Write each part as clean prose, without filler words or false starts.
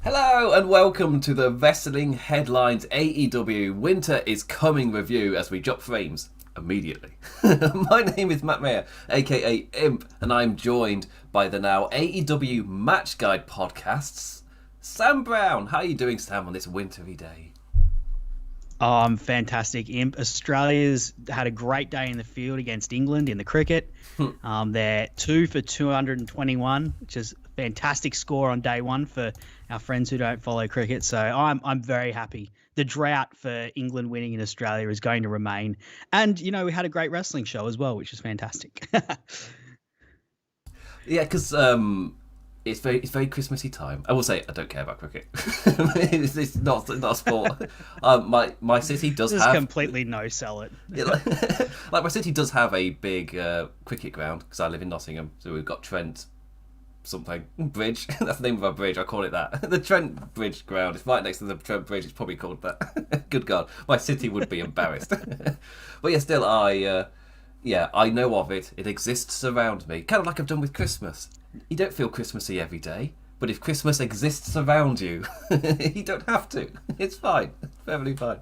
Hello and welcome to the Wrestling Headlines AEW Winter is Coming review as we drop frames immediately. My name is Maher, aka Imp, and I'm joined by the now AEW Match Guide podcasts, Sam Brown. How are you doing, Sam, on this wintry day? I'm fantastic, Imp. Australia's had a great day in the field against England in the cricket. They're 2 for 221, which is a fantastic score on day one for our friends who don't follow cricket. So I'm very happy. The drought for England winning in Australia is going to remain. And, you know, we had a great wrestling show as well, which is fantastic. Yeah, because it's very Christmassy time. I will say I don't care about cricket. it's not a sport. My city does This have is completely no-sell it. like my city does have a big cricket ground because I live in Nottingham. So we've got Trent something bridge. That's the name of our bridge. I call it that. The Trent Bridge ground. It's right next to the Trent Bridge. It's probably called that. Good God, my city would be embarrassed. But yeah, still I know of it. It exists around me, kind of like I've done with Christmas. You don't feel Christmassy every day, but if Christmas exists around you, you don't have to. It's fine. It's perfectly fine.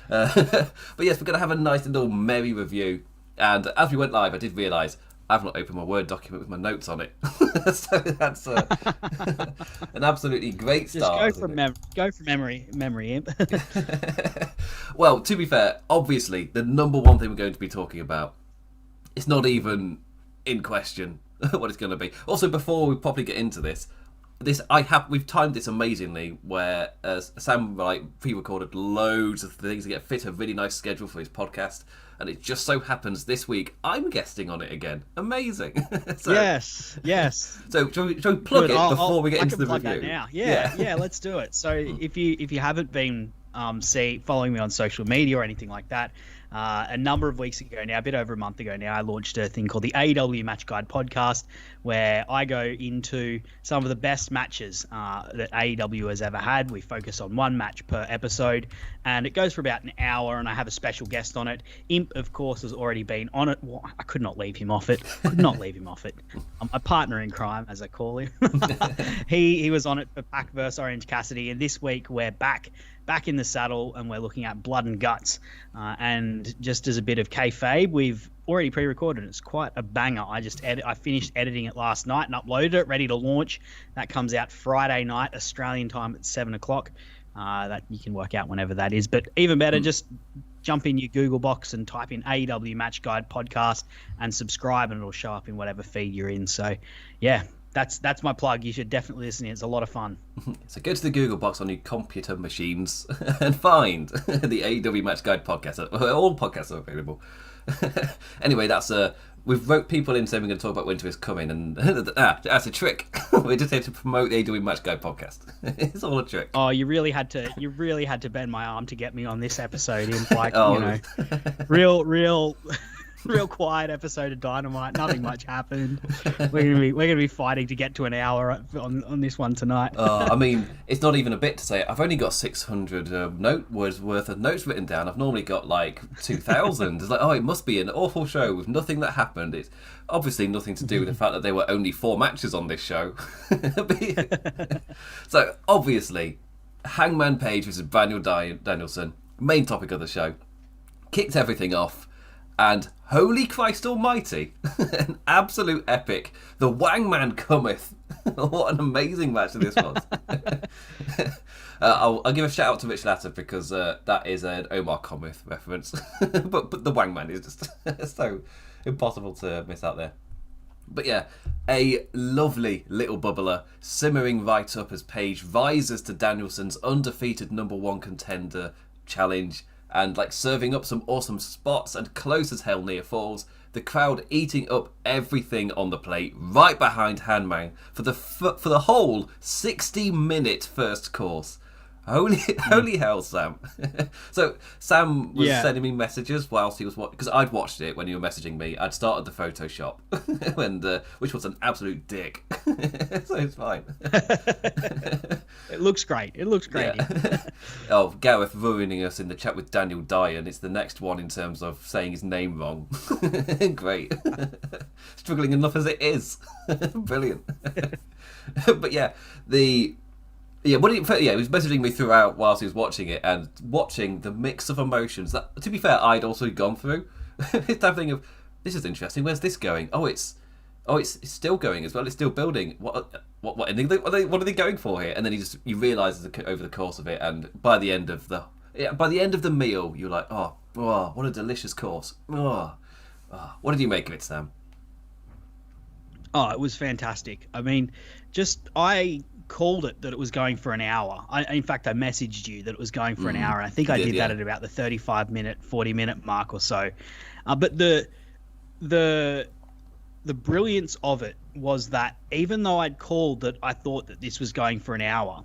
But yes, we're going to have a nice little merry review. And as we went live, I did realise I've not opened my Word document with my notes on it. So that's an absolutely great start. Just go for memory, Imp. Well, to be fair, obviously, the number one thing we're going to be talking about, it's not even in question what it's going to be. Also, before we properly get into this, we've timed this amazingly, where Sam pre-recorded loads of things to get fit a really nice schedule for his podcast, and it just so happens this week I'm guesting on it again. Amazing. So, yes. So shall we plug it before we get into the plug review? That now. Yeah, let's do it. So if you haven't been following me on social media or anything like that, a number of weeks ago now, a bit over a month ago now, I launched a thing called the AEW Match Guide podcast, where I go into some of the best matches that AEW has ever had. We focus on one match per episode, and it goes for about an hour, and I have a special guest on it. Imp, of course, has already been on it. Well, I could not leave him off it. A partner in crime, as I call him. He was on it for Pac vs Orange Cassidy, and this week we're back in the saddle, and we're looking at Blood and Guts. And just as a bit of kayfabe, we've already pre-recorded. It's quite a banger. I finished editing it last night and uploaded it, ready to launch. That comes out Friday night, Australian time at 7:00. That you can work out whenever that is. But even better, just jump in your Google box and type in AEW Match Guide podcast and subscribe, and it'll show up in whatever feed you're in. So, yeah. That's my plug. You should definitely listen. It's a lot of fun. So go to the Google box on your computer machines and find the AEW Match Guide podcast. All podcasts are available. Anyway, we've wrote people in saying we're going to talk about Winter is Coming, and that's a trick. We're just here to promote the AEW Match Guide podcast. It's all a trick. Oh, you really had to bend my arm to get me on this episode. You know, real quiet episode of Dynamite. Nothing much happened. We're gonna be fighting to get to an hour on this one tonight. I mean, it's not even a bit to say. I've only got 600 words worth of notes written down. I've normally got like 2,000. It's like, it must be an awful show with nothing that happened. It's obviously nothing to do with the fact that there were only 4 matches on this show. So obviously, Hangman Page versus Bryan Danielson, main topic of the show, kicked everything off. And holy Christ almighty, an absolute epic. The Wangman cometh. What an amazing match this was. I'll give a shout out to Rich Latter because that is an Omar Cometh reference. but the Wangman is just so impossible to miss out there. But yeah, a lovely little bubbler simmering right up as Page rises to Danielson's undefeated number 1 contender challenge, and serving up some awesome spots and close as hell near falls. The crowd eating up everything on the plate right behind Hangman for the whole 60-minute first course. Holy hell, Sam. So Sam was sending me messages whilst he was watching, because I'd watched it when you were messaging me. I'd started the Photoshop, which was an absolute dick. So it's fine. It looks great. Yeah. Oh, Gareth ruining us in the chat with Daniel Dyer. It's the next one in terms of saying his name wrong. Great. Struggling enough as it is. Brilliant. But yeah, the Yeah, he was messaging me throughout whilst he was watching it, and watching the mix of emotions that, to be fair, I'd also gone through. This type of thing of, this is interesting. Where's this going? It's still going as well. It's still building. What ending? What are they going for here? And then you realise over the course of it, and by the end of the meal, you're like, oh, what a delicious course. What did you make of it, Sam? Oh, it was fantastic. I mean, I called it that it was going for an hour. In fact, I messaged you that it was going for an hour. And I think I did that at about the 35-minute, 40-minute mark or so. But the brilliance of it was that even though I'd called that I thought that this was going for an hour,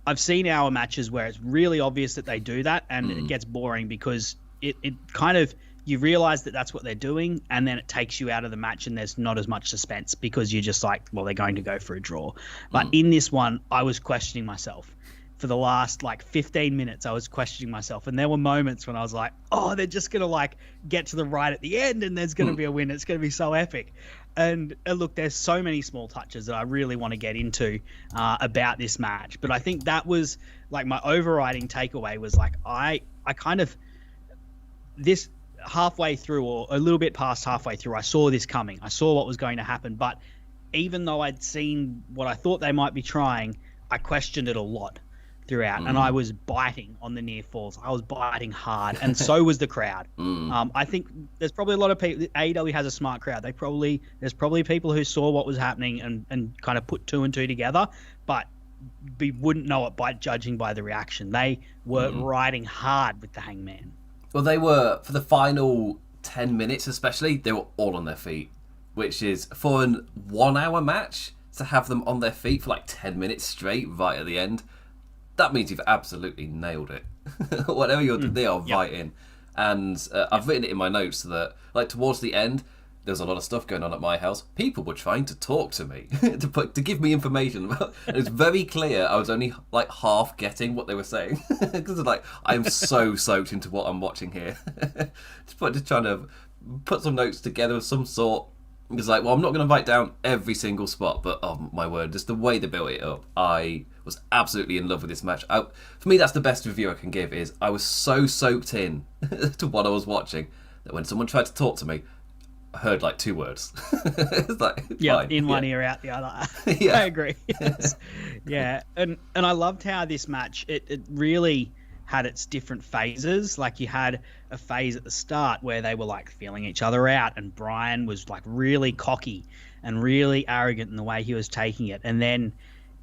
I've seen hour matches where it's really obvious that they do that, and it gets boring because it kind of, you realize that that's what they're doing, and then it takes you out of the match and there's not as much suspense because you're just like, well, they're going to go for a draw. But in this one, I was questioning myself. For the last 15 minutes, I was questioning myself, and there were moments when I was like, oh, they're just going to get to the right at the end and there's going to be a win. It's going to be so epic. And look, there's so many small touches that I really want to get into about this match. But I think that was my overriding takeaway was I kind of, this halfway through, or a little bit past halfway through, I saw this coming. I saw what was going to happen. But even though I'd seen what I thought they might be trying, I questioned it a lot throughout, and I was biting on the near falls. I was biting hard, and so was the crowd. I think there's probably a lot of people. AEW has a smart crowd. There's probably people who saw what was happening and kind of put two and two together, but we wouldn't know it by judging by the reaction. They were riding hard with the Hangman. Well, they were, for the final 10 minutes especially, they were all on their feet, which is, for an 1 hour match, to have them on their feet for 10 minutes straight right at the end, that means you've absolutely nailed it. Whatever you're doing, they are right in. And I've written it in my notes that, towards the end, there was a lot of stuff going on at my house. People were trying to talk to me, to give me information. And it's very clear I was only half getting what they were saying. Because I am so soaked into what I'm watching here. just trying to put some notes together of some sort. It's I'm not going to write down every single spot, but oh my word, just the way they built it up, I was absolutely in love with this match. For me, that's the best review I can give, is I was so soaked in to what I was watching that when someone tried to talk to me, I heard 2 words. It's fine. In one ear, out the other. Yeah. I agree. Yes. Yeah, and I loved how this match, it really had its different phases. You had a phase at the start where they were feeling each other out, and Bryan was really cocky and really arrogant in the way he was taking it. And then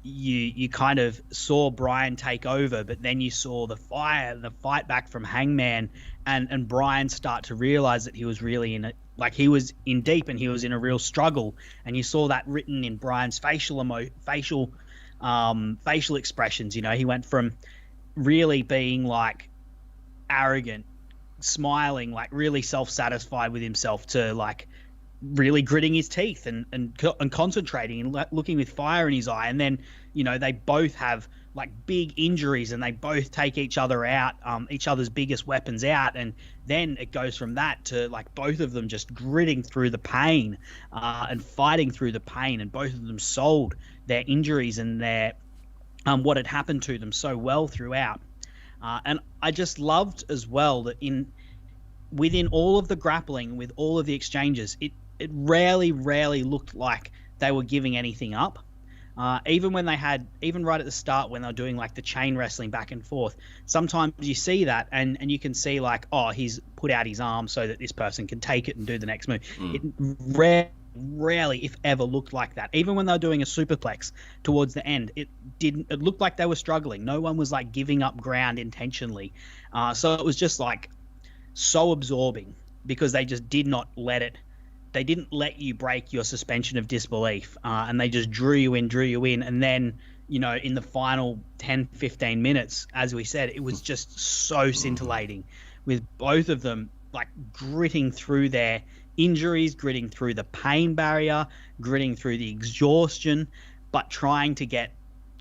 you kind of saw Bryan take over, but then you saw the fight back from Hangman, and Bryan start to realize that he was really in it. He was in deep and he was in a real struggle, and you saw that written in Bryan's facial expressions. He went from really being arrogant, smiling, really self-satisfied with himself, to really gritting his teeth and concentrating and looking with fire in his eye. And then they both have big injuries, and they both take each other out, each other's biggest weapons out, and then it goes from that to both of them just gritting through the pain and fighting through the pain, and both of them sold their injuries and their what had happened to them so well throughout. And I just loved as well that within all of the grappling, with all of the exchanges, it rarely looked like they were giving anything up. Even when even right at the start, when they're doing the chain wrestling back and forth, sometimes you see that and you can see he's put out his arm so that this person can take it and do the next move. It rarely, if ever, looked like that. Even when they were doing a superplex towards the end, it looked like they were struggling. No one was giving up ground intentionally. So it was just so absorbing, because they just did not let it. They didn't let you break your suspension of disbelief, and they just drew you in. And then, in the final 10, 15 minutes, as we said, it was just so scintillating, with both of them gritting through their injuries, gritting through the pain barrier, gritting through the exhaustion, but trying to get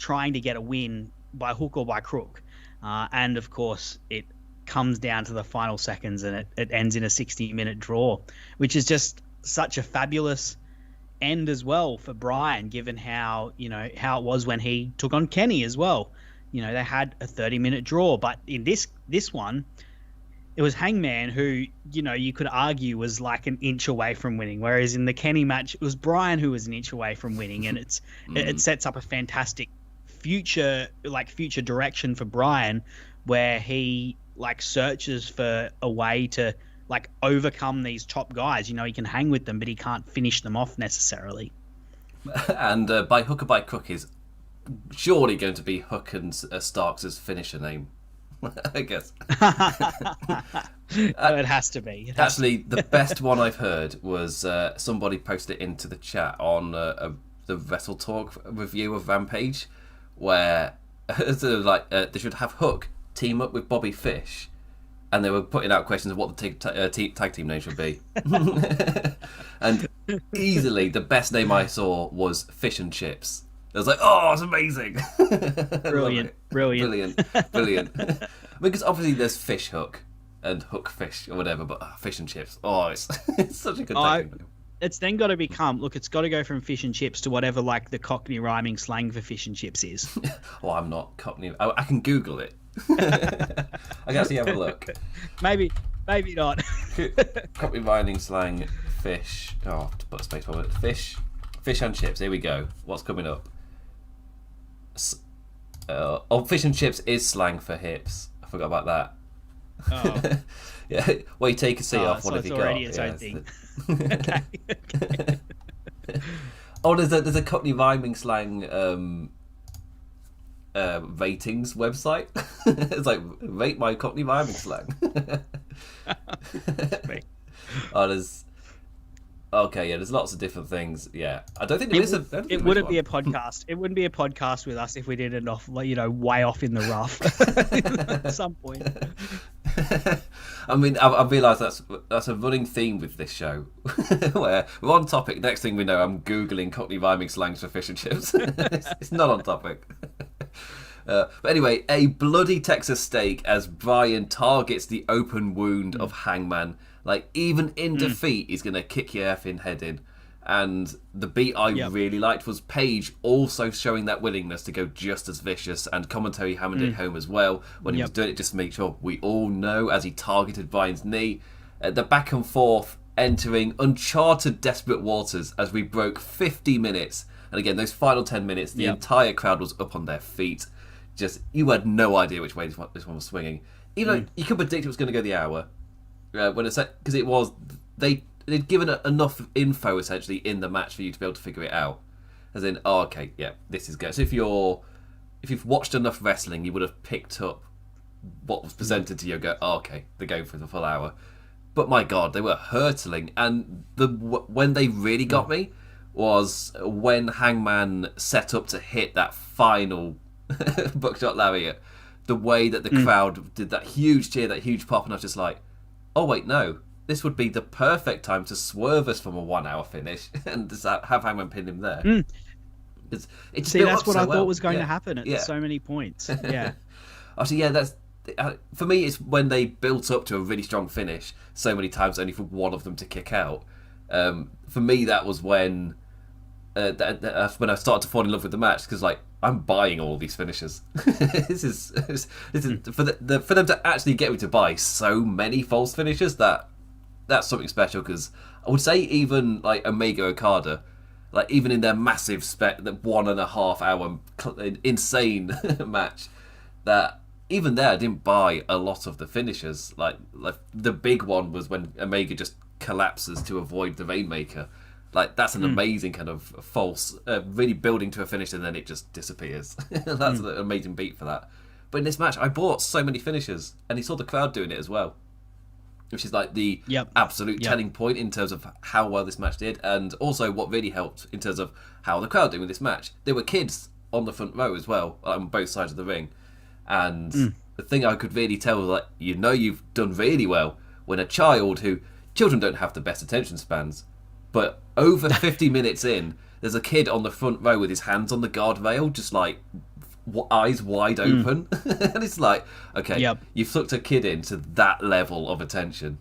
a win by hook or by crook. And of course, it comes down to the final seconds, and it ends in a 60-minute draw, which is just such a fabulous end as well for Bryan, given how how it was when he took on Kenny as well. They had a 30-minute draw, but in this one, it was Hangman who, you could argue was like an inch away from winning, whereas in the Kenny match, it was Bryan who was an inch away from winning, and it sets up a fantastic future direction for Bryan, where he searches for a way to overcome these top guys. He can hang with them, but he can't finish them off necessarily. And by hook or by crook is surely going to be Hook and Starks' finisher name. I guess. It has to be. Actually, the best one I've heard was somebody posted it into the chat on the Wrestle Talk review of Rampage, where they should have Hook team up with Bobby Fish, and they were putting out questions of what the tag team name should be. And easily, the best name I saw was Fish and Chips. I was like, oh, it's amazing. Brilliant. Because obviously there's Fish Hook and Hook Fish or whatever, but Fish and Chips. Oh, it's such a good name. It's then got to become, it's got to go from fish and chips to whatever the Cockney rhyming slang for fish and chips is. Well, I'm not Cockney. I can Google it. I can actually have a look. Maybe not. Cockney rhyming slang, fish. Oh, I have to put a space for it. Fish and chips. Here we go. What's coming up? Fish and chips is slang for hips. I forgot about that. Oh. Yeah. Well, you take a seat off. So what have you got? already its own thing. Okay. Oh, there's a Cockney rhyming slang ratings website. It's like, rate my Cockney rhyming slang. Oh, there's. Okay, yeah, there's lots of different things. Yeah, I don't think there is. It wouldn't be a podcast. It wouldn't be a podcast with us if we did it off, way off in the rough at some point. I mean, I've realised that's a running theme with this show, where we're on topic. Next thing we know, I'm googling Cockney rhyming slangs for fish and chips. It's not on topic. But anyway, a bloody Texas steak as Bryan targets the open wound of Hangman. Even in defeat, he's going to kick your effing head in. And the beat I really liked was Paige also showing that willingness to go just as vicious, and commentary hammered it home as well when he was doing it just to make sure we all know as he targeted Bryan's knee. The back and forth entering uncharted desperate waters as we broke 50 minutes. And again, those final 10 minutes, the entire crowd was up on their feet. Just, you had no idea which way this one was swinging. Even though you could predict it was going to go the hour. Because it was, they'd given enough info essentially in the match for you to be able to figure it out. As in, oh, okay, yeah, this is good. So if you've watched enough wrestling, you would have picked up what was presented to you and go, oh, okay, they're going for the full hour. But my God, they were hurtling. And when they really got me was when Hangman set up to hit that final buckshot lariat. The way that the crowd did that huge cheer, that huge pop, and I was just like, oh wait, no, this would be the perfect time to swerve us from a 1 hour finish and just have Hangman pin him there. It's See, that's what I thought was going to happen at so many points. Yeah. Actually, yeah, that's for me. It's when they built up to a really strong finish so many times, only for one of them to kick out. For me, that was when when I started to fall in love with the match, because I'm buying all these finishes. this is for them to actually get me to buy so many false finishes. That's something special, because I would say even Omega Okada, even in their massive that 1.5 hour insane match, that even there I didn't buy a lot of the finishes. Like the big one was when Omega just collapses to avoid the Rainmaker. That's an amazing kind of false, really building to a finish, and then it just disappears. That's an amazing beat for that. But in this match, I bought so many finishes, and he saw the crowd doing it as well, which is the absolute telling point in terms of how well this match did, and also what really helped in terms of how the crowd did with this match. There were kids on the front row as well, on both sides of the ring, and the thing I could really tell was you've done really well when a child children don't have the best attention spans. But over 50 minutes in, there's a kid on the front row with his hands on the guardrail, just eyes wide open. And it's okay, you've sucked a kid into that level of attention.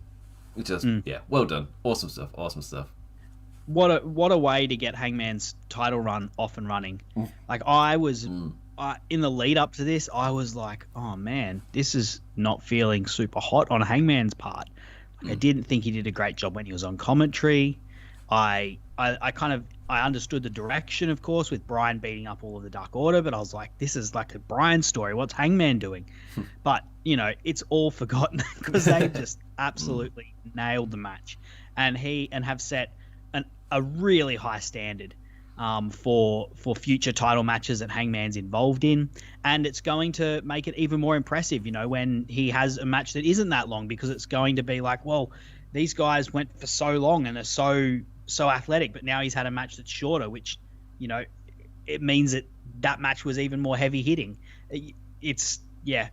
Just, well done. Awesome stuff. what a way to get Hangman's title run off and running. Like I was in the lead up to this, I was like, oh man, this is not feeling super hot on Hangman's part. Like, I didn't think he did a great job when he was on commentary. I understood the direction, of course, with Bryan beating up all of the Dark Order, but I was like, this is like a Bryan story. What's Hangman doing? But, it's all forgotten because they just absolutely nailed the match and have set a really high standard for future title matches that Hangman's involved in. And it's going to make it even more impressive, when he has a match that isn't that long, because it's going to be like, well, these guys went for so long and are so athletic, but now he's had a match that's shorter, which, it means that match was even more heavy hitting. It's,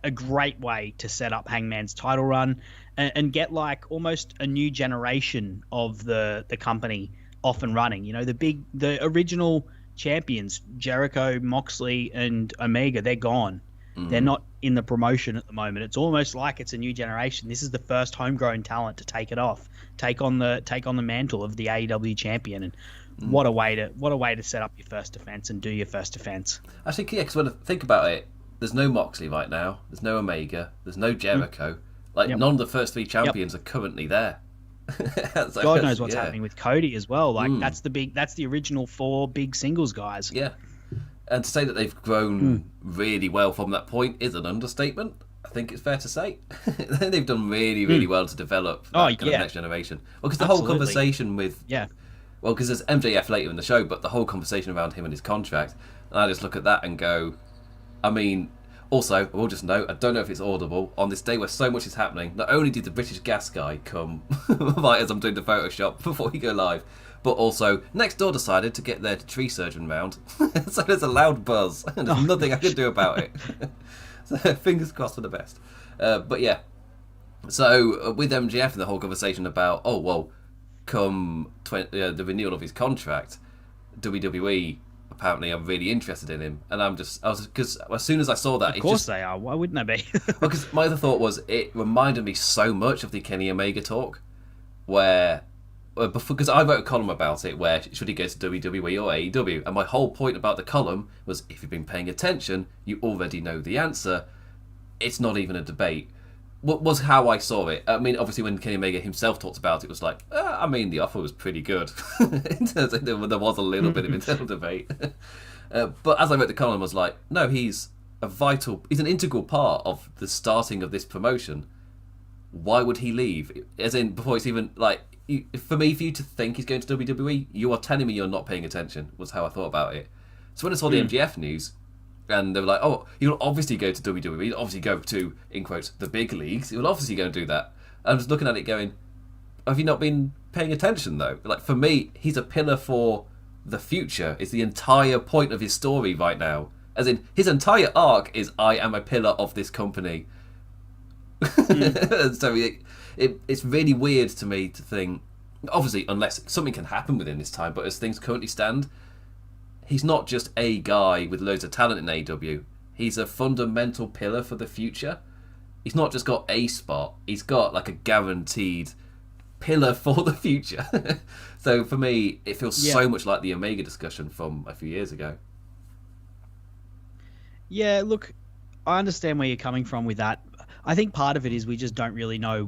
a great way to set up Hangman's title run and get like almost a new generation of the company off and running. The original champions, Jericho, Moxley, and Omega, they're gone. They're not in the promotion at the moment. It's almost like it's a new generation. This is the first homegrown talent to take on the mantle of the AEW champion. And what a way to set up your first defense and do your first defense. I think, because when I think about it, there's no Moxley right now. There's no Omega. There's no Jericho. None of the first three champions are currently there. So, God knows what's happening with Cody as well. Like that's the original 4 big singles guys. Yeah. And to say that they've grown really well from that point is an understatement. I think it's fair to say. They've done really, really well to develop that kind of next generation. Well, because the whole conversation with... Yeah. Well, because there's MJF later in the show, but the whole conversation around him and his contract, and I just look at that and go... I mean, also, I will just note, I don't know if it's audible, on this day where so much is happening, not only did the British gas guy come right as I'm doing the Photoshop before we go live, but also next door decided to get their tree surgeon round. So there's a loud buzz and there's nothing I can do about it. So fingers crossed for the best. But yeah, so with MJF and the whole conversation about, come the renewal of his contract, WWE apparently are really interested in him, and because as soon as I saw that, of course they are. Why wouldn't they be? Well, because my other thought was it reminded me so much of the Kenny Omega talk, because I wrote a column about it where should he go to WWE or AEW, and my whole point about the column was if you've been paying attention, you already know the answer. It's not even a debate. What was how I saw it. I mean, obviously, when Kenny Omega himself talked about it, was like, the offer was pretty good. In terms of, there was a little bit of internal debate. But as I wrote the column, I was like, no, he's an integral part of the starting of this promotion. Why would he leave? As in, before it's even, for you to think he's going to WWE, you are telling me you're not paying attention, was how I thought about it. So when I saw the MJF news, and they were like, he'll obviously go to WWE, he'll obviously go to, in quotes, the big leagues, he'll obviously go and do that. And I'm just looking at it going, have you not been paying attention, though? Like, for me, he's a pillar for the future. It's the entire point of his story right now. As in, his entire arc is, I am a pillar of this company. So it's really weird to me to think, obviously, unless something can happen within this time, but as things currently stand, he's not just a guy with loads of talent in AEW. He's a fundamental pillar for the future. He's not just got a spot. He's got like a guaranteed pillar for the future. So for me, it feels so much like the Omega discussion from a few years ago. Yeah, look, I understand where you're coming from with that. I think part of it is we just don't really know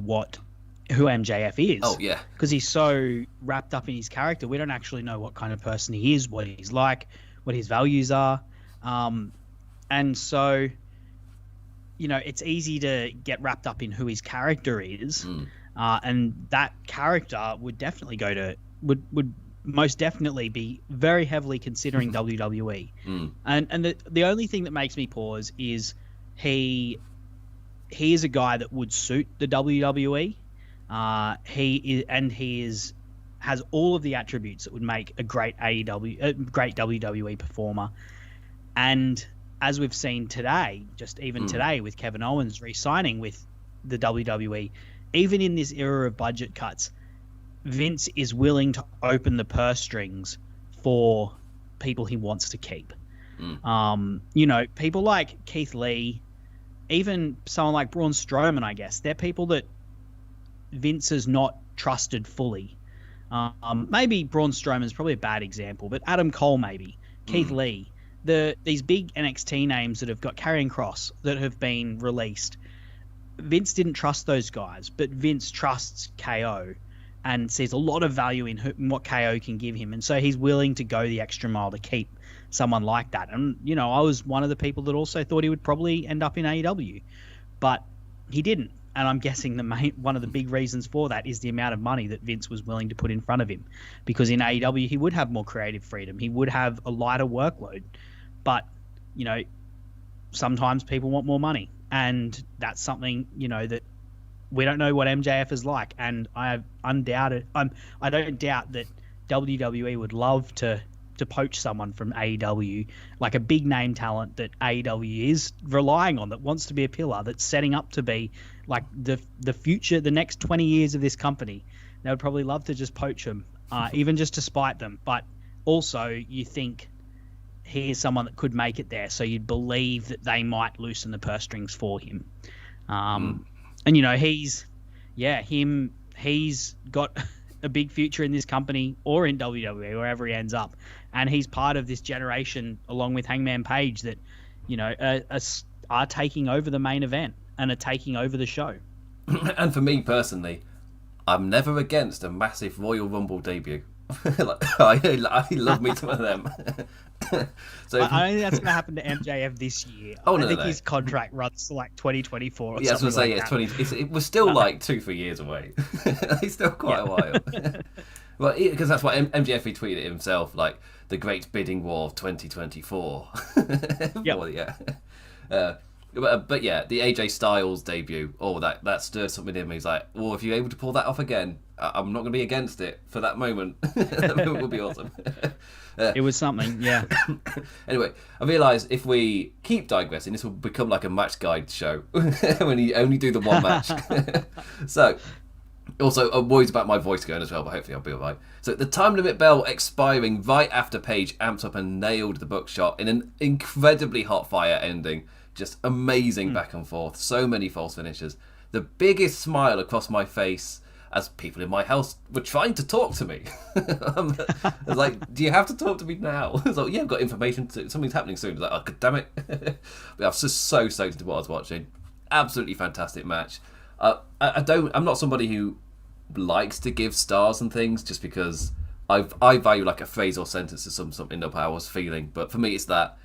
who MJF is. Oh, yeah. Because he's so wrapped up in his character. We don't actually know what kind of person he is, what he's like, what his values are. And so, it's easy to get wrapped up in who his character is. And that character would definitely would most definitely be very heavily considering WWE. And the only thing that makes me pause is he is a guy that would suit the WWE. He has all of the attributes that would make a great WWE performer. And as we've seen today, today with Kevin Owens re-signing with the WWE, even in this era of budget cuts, Vince is willing to open the purse strings for people he wants to keep. People like Keith Lee, even someone like Braun Strowman, I guess, they're people that Vince has not trusted fully. Maybe Braun Strowman's probably a bad example, but Adam Cole maybe, Keith Lee, these big NXT names that have got Karrion Kross that have been released. Vince didn't trust those guys, but Vince trusts KO and sees a lot of value in what KO can give him, and so he's willing to go the extra mile to keep someone like that. And I was one of the people that also thought he would probably end up in AEW, but he didn't. And I'm guessing one of the big reasons for that is the amount of money that Vince was willing to put in front of him, because in AEW he would have more creative freedom, he would have a lighter workload, but sometimes people want more money, and that's something that we don't know what MJF is like. And I don't doubt that WWE would love to poach someone from AEW, like a big name talent that AEW is relying on, that wants to be a pillar, that's setting up to be like the future, the next 20 years of this company. They would probably love to just poach him, even just to spite them. But also you think he is someone that could make it there, so you'd believe that they might loosen the purse strings for him. And he's got a big future in this company or in WWE, wherever he ends up. And he's part of this generation, along with Hangman Page, that are taking over the main event and are taking over the show. And for me personally, I'm never against a massive Royal Rumble debut. I love me some of them. So I don't think that's going to happen to MJF this year. I think his contract runs to like 2024 or something like that. It was still like 2-3 years away. He's still quite a while. Well, because that's what MJF tweeted himself, like the great bidding war of 2024. But yeah, the AJ Styles debut, that stirred something in me. He's like, well, if you're able to pull that off again, I'm not going to be against it for that moment. That moment would be awesome. It was something, yeah. Anyway, I realise if we keep digressing, this will become like a match guide show when you only do the one match. So, also, I'm worried about my voice going as well, but hopefully I'll be alright. So, the time limit bell expiring right after Page amped up and nailed the buckshot in an incredibly hot fire ending. Just amazing back and forth. So many false finishes. The biggest smile across my face as people in my house were trying to talk to me. I was like, do you have to talk to me now? I was like, yeah, I've got information. Something's happening soon. I was like, oh, God damn it. But I was just so stoked into what I was watching. Absolutely fantastic match. I'm not somebody who likes to give stars and things just because I value like a phrase or sentence to sum something up how I was feeling. But for me, it's that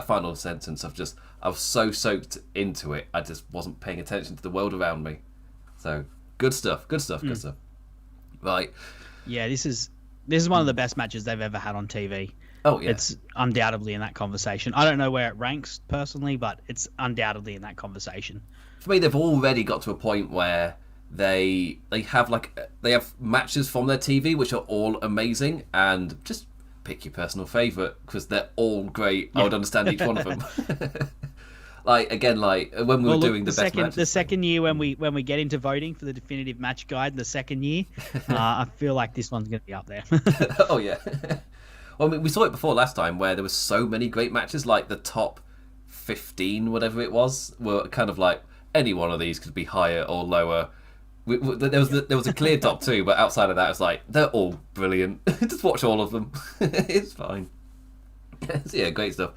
final sentence of just, I was so soaked into it, I just wasn't paying attention to the world around me. So, good stuff. Right. Yeah, this is one of the best matches they've ever had on TV. Oh, yeah. It's undoubtedly in that conversation. I don't know where it ranks personally, but it's undoubtedly in that conversation. For me, they've already got to a point where they have matches from their TV which are all amazing, and just pick your personal favourite because they're all great. Yeah. I would understand each one of them. When we were doing the best matches. The second year when we get into voting for the definitive match guide, the second year, I feel like this one's going to be up there. Oh yeah. Well, I mean, we saw it before last time where there was so many great matches, like the top 15, whatever it was, were kind of like any one of these could be higher or lower. There was a clear top 2, but outside of that, it's like they're all brilliant. Just watch all of them. It's fine. So yeah, great stuff.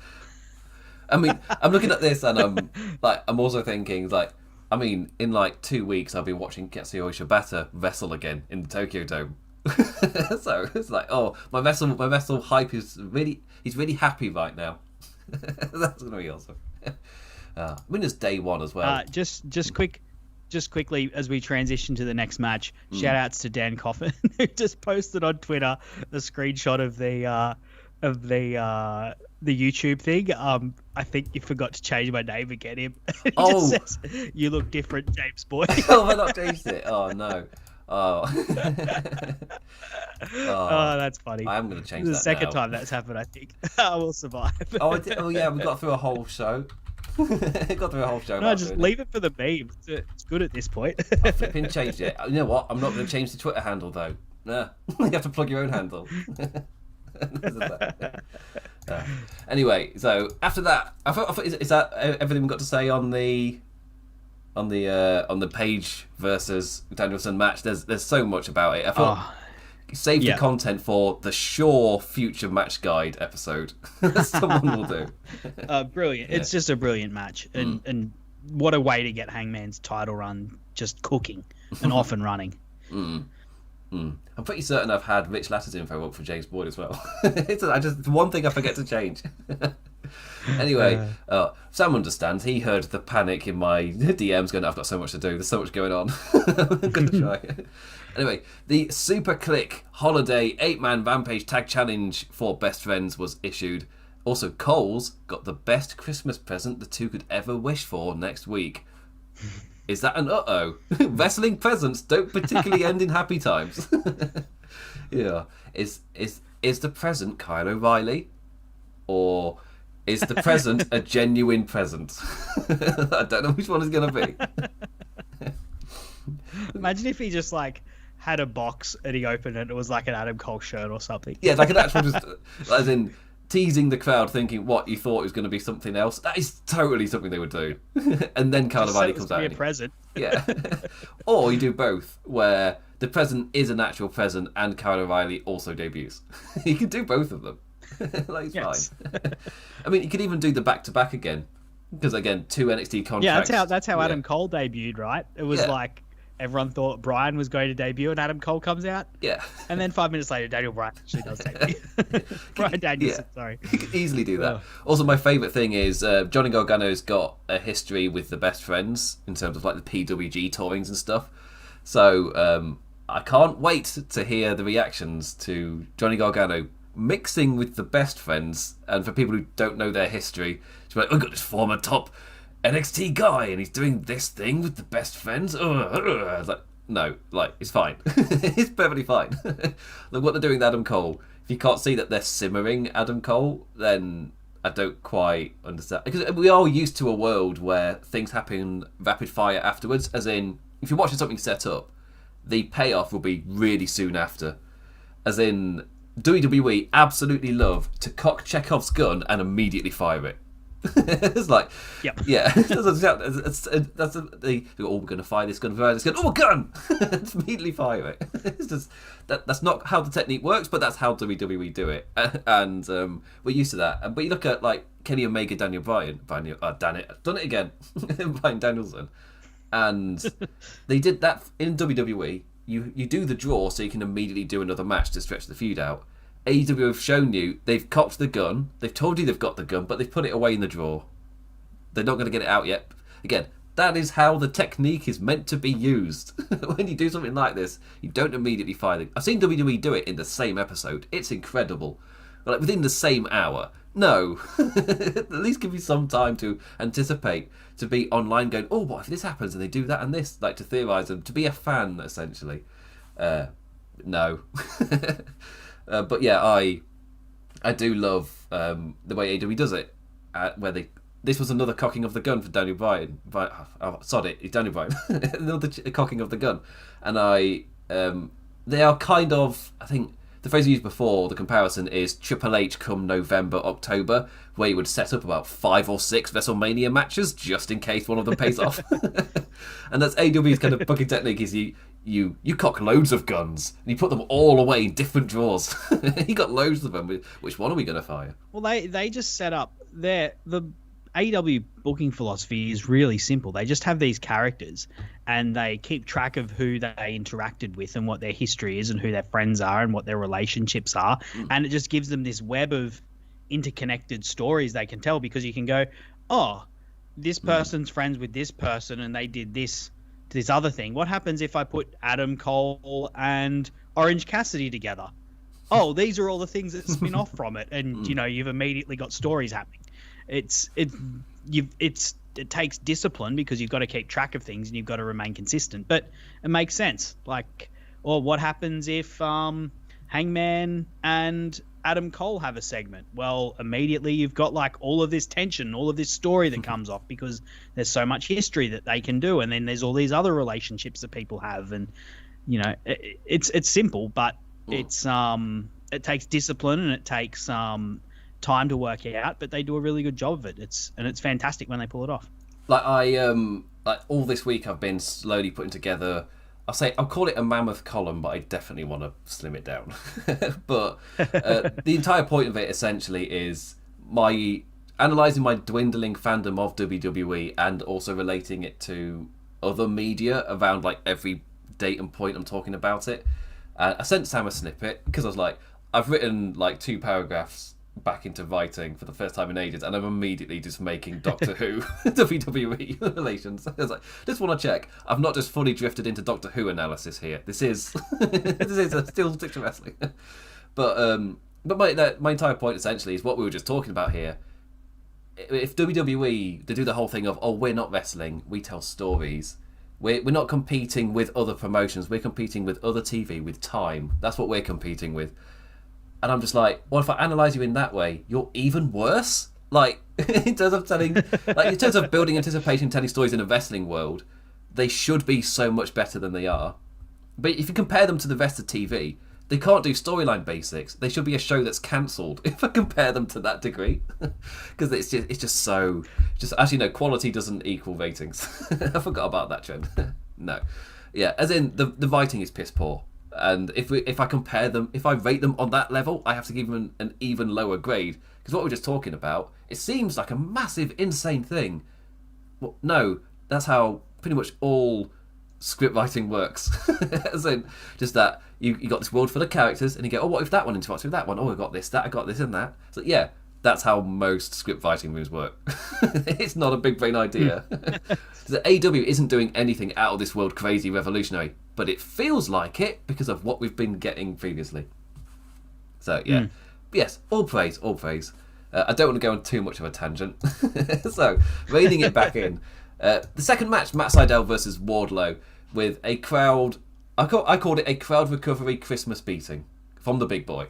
I mean, I'm looking at this and I'm also thinking in like 2 weeks I'll be watching Katsuyori Shibata wrestle again in the Tokyo Dome. So it's like, oh, my wrestle hype is he's really happy right now. That's gonna be awesome. I mean, it's day one as well. Just quickly as we transition to the next match, shout outs to Dan Coffin who just posted on Twitter a screenshot of the YouTube thing. I think you forgot to change my name again. Him. It just says, you look different, James Boy. Oh, have I not changed it? Oh no. Oh. Oh, that's funny. I am going to change that. The second time that's happened, I think. I will survive. Oh yeah, we got through a whole show. No, just leave it for the meme. It's good at this point. I flipping changed it. You know what? I'm not going to change the Twitter handle though. No, you have to plug your own handle. Anyway, so after that, I thought is that everything we got to say on the Page versus Danielson match? There's so much about it. I thought save the content for the Shaw future match guide episode. Someone will do. Brilliant. Yeah. It's just a brilliant match. And what a way to get Hangman's title run just cooking and off and running. I'm pretty certain I've had Rich Latter's info up for James Boyd as well. It's one thing I forget to change. Anyway, Sam understands. He heard the panic in my DMs going, I've got so much to do. There's so much going on. I'm going to try. Anyway, the Super Click Holiday 8-man Rampage Tag Challenge for Best Friends was issued. Also, Cole's got the best Christmas present the two could ever wish for next week. Is that an uh-oh? Wrestling presents don't particularly end in happy times. Yeah. Is the present Kyle O'Reilly? Or is the present a genuine present? I don't know which one it's going to be. Imagine if he just had a box and he opened it and it was like an Adam Cole shirt or something. Yeah, like an actual just, as in teasing the crowd thinking what you thought it was going to be something else. That is totally something they would do. And then Kyle O'Reilly comes out. Be a present. Yeah. Or you do both, where the present is an actual present and Kyle O'Reilly also debuts. You can do both of them. It's fine. I mean, you could even do the back-to-back again. Because, again, 2 NXT contracts. Yeah, that's how Adam Cole debuted, right? It was everyone thought Bryan was going to debut and Adam Cole comes out. Yeah. And then 5 minutes later, Daniel Bryan actually does debut. Bryan Danielson, sorry. You could easily do that. Also, my favourite thing is Johnny Gargano's got a history with the Best Friends in terms of the PWG tourings and stuff. So I can't wait to hear the reactions to Johnny Gargano mixing with the Best Friends. And for people who don't know their history, it's like, I've got this former top NXT guy and he's doing this thing with the Best Friends. I was like, no, it's fine. It's perfectly fine. Look what they're doing with Adam Cole. If you can't see that they're simmering Adam Cole, then I don't quite understand. Because we are used to a world where things happen rapid fire afterwards, as in, if you're watching something set up, the payoff will be really soon after. As in, WWE absolutely love to cock Chekhov's gun and immediately fire it. It's like, yeah. That's we're going to fire this gun, oh, a gun! Let's immediately fire it. It's just that's not how the technique works, but that's how WWE do it, and we're used to that. But you look at Kenny Omega, Daniel Bryan, done it again, Bryan Danielson, and they did that in WWE. You do the draw so you can immediately do another match to stretch the feud out. AEW have shown you they've cocked the gun, they've told you they've got the gun, but they've put it away in the drawer. They're not going to get it out yet. Again, that is how the technique is meant to be used. When you do something like this, you don't immediately fire the... I've seen WWE do it in the same episode. It's incredible. Within the same hour. No. At least give me some time to anticipate, to be online going, oh, what if this happens and they do that and this? To theorise and to be a fan, essentially. No. But yeah, I do love the way AEW does it, where this was another cocking of the gun for Daniel Bryan. Sod it, it's Daniel Bryan. Another cocking of the gun. And they are kind of, I think, the phrase I used before, the comparison is Triple H come November, October, where you would set up about 5 or 6 WrestleMania matches just in case one of them pays off. And that's AEW's kind of booking technique, is you cock loads of guns and you put them all away in different drawers. You got loads of them. Which one are we going to fire? Well, they just set up the AEW booking philosophy is really simple. They just have these characters and they keep track of who they interacted with and what their history is and who their friends are and what their relationships are. And it just gives them this web of interconnected stories they can tell, because you can go, oh, this person's friends with this person and they did this other thing. What happens if I put Adam Cole and Orange Cassidy together? Oh, these are all the things that spin off from it, and you've immediately got stories happening. It takes discipline, because you've got to keep track of things and you've got to remain consistent. But it makes sense. Or what happens if Hangman and Adam Cole have a segment? Well, immediately you've got all of this tension, all of this story that comes off, because there's so much history that they can do, and then there's all these other relationships that people have, and it's simple, but it takes discipline and it takes time to work it out, but they do a really good job of it. It's fantastic when they pull it off. All this week I've been slowly putting together I'll call it a mammoth column, but I definitely want to slim it down. But the entire point of it essentially is my analysing my dwindling fandom of WWE and also relating it to other media around like every date and point I'm talking about it. I sent Sam a snippet because I was like, I've written like 2 paragraphs back into writing for the first time in ages, and I'm immediately just making Doctor Who WWE relations. I was like, just want to check I've not just fully drifted into Doctor Who analysis here. This is this is still stick to wrestling. But my entire point essentially is what we were just talking about here. If WWE, they do the whole thing of, oh, we're not wrestling, we tell stories. We're not competing with other promotions, we're competing with other TV, with time. That's what we're competing with. And I'm just like, well, if I analyse you in that way, you're even worse. Like, in terms of building anticipation, telling stories in a wrestling world, they should be so much better than they are. But if you compare them to the rest of TV, they can't do storyline basics. They should be a show that's cancelled if I compare them to that degree. Because it's just so... Actually, no, quality doesn't equal ratings. I forgot about that trend. No. Yeah, as in, the writing is piss poor. And if I compare them, if I rate them on that level, I have to give them an even lower grade. Because what we're just talking about, it seems like a massive, insane thing. Well, no, that's how pretty much all script writing works. As in, just that you got this world full of characters, and you go, oh, what if that one interacts with that one? Oh, I got this, and that. So yeah, that's how most script writing rooms work. It's not a big brain idea. The AEW isn't doing anything out of this world crazy revolutionary, but it feels like it because of what we've been getting previously. So yeah, yes, all praise. I don't want to go on too much of a tangent. So reining it back in, the second match, Matt Seidel versus Wardlow, with a crowd. I called it a crowd recovery Christmas beating from the big boy.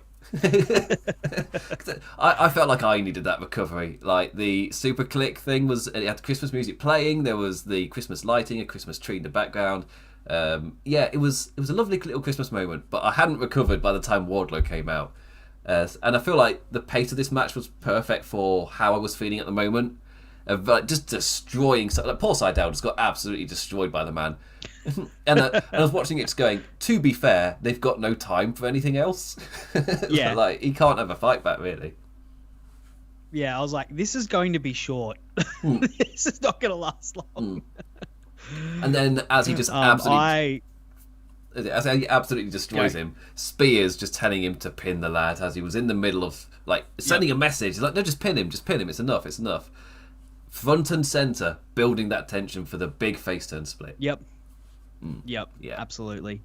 I felt like I needed that recovery. Like the super click thing was, it had Christmas music playing. There was the Christmas lighting, a Christmas tree in the background. Yeah, it was a lovely little Christmas moment. But I hadn't recovered by the time Wardlow came out, and I feel like the pace of this match was perfect for how I was feeling at the moment. Just destroying, like Paul Seidel just got absolutely destroyed by the man. And I was watching it just going, to be fair, they've got no time for anything else. Yeah. Like, he can't have a fight back, really. Yeah, I was like, this is going to be short. This is not going to last long. And then as he just absolutely destroys him, Spears just telling him to pin the lad as he was in the middle of, like, sending a message. He's like, no, just pin him, it's enough. Front and centre, building that tension for the big face turn split. Yep. Yeah, absolutely.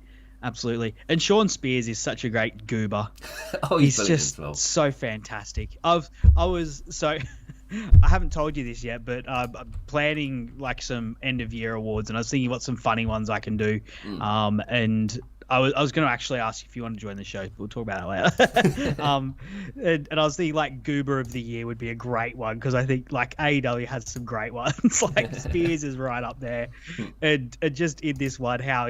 And Sean Spears is such a great goober. He's just so fantastic. I haven't told you this yet, but I'm planning like some end of year awards, and I was thinking what some funny ones I can do. And I was going to actually ask you if you want to join the show. We'll talk about it later. And I was thinking like Goober of the Year would be a great one, because I think like AEW has some great ones. Like Spears is right up there. And just in this one, how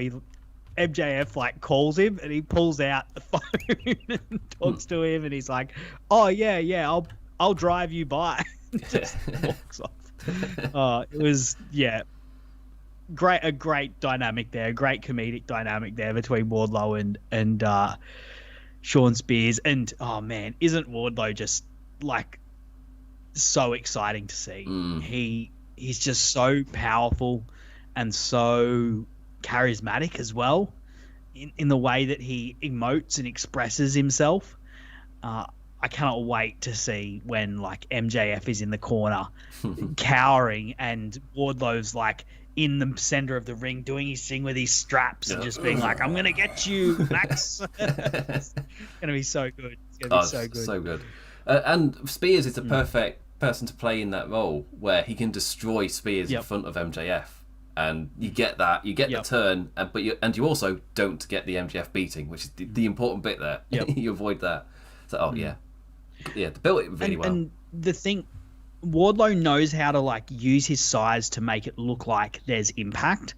MJF like calls him and he pulls out the phone and talks to him, and he's like, "Oh yeah, I'll drive you by." Just walks off. It was a great dynamic there, a great comedic dynamic there between Wardlow and Sean Spears. And oh man, isn't Wardlow just like so exciting to see? He's just so powerful and so charismatic as well in the way that he emotes and expresses himself. I cannot wait to see when like MJF is in the corner cowering and Wardlow's like in the center of the ring doing his thing with his straps and just being like, I'm gonna get you, Max. It's gonna be so good. It's gonna be so good. So good. And Spears is the perfect person to play in that role where he can destroy Spears in front of MJF. And you get that, you get the turn, but you also don't get the MJF beating, which is the important bit there. You avoid that. So they built it really well. And the thing, Wardlow knows how to like use his size to make it look like there's impact.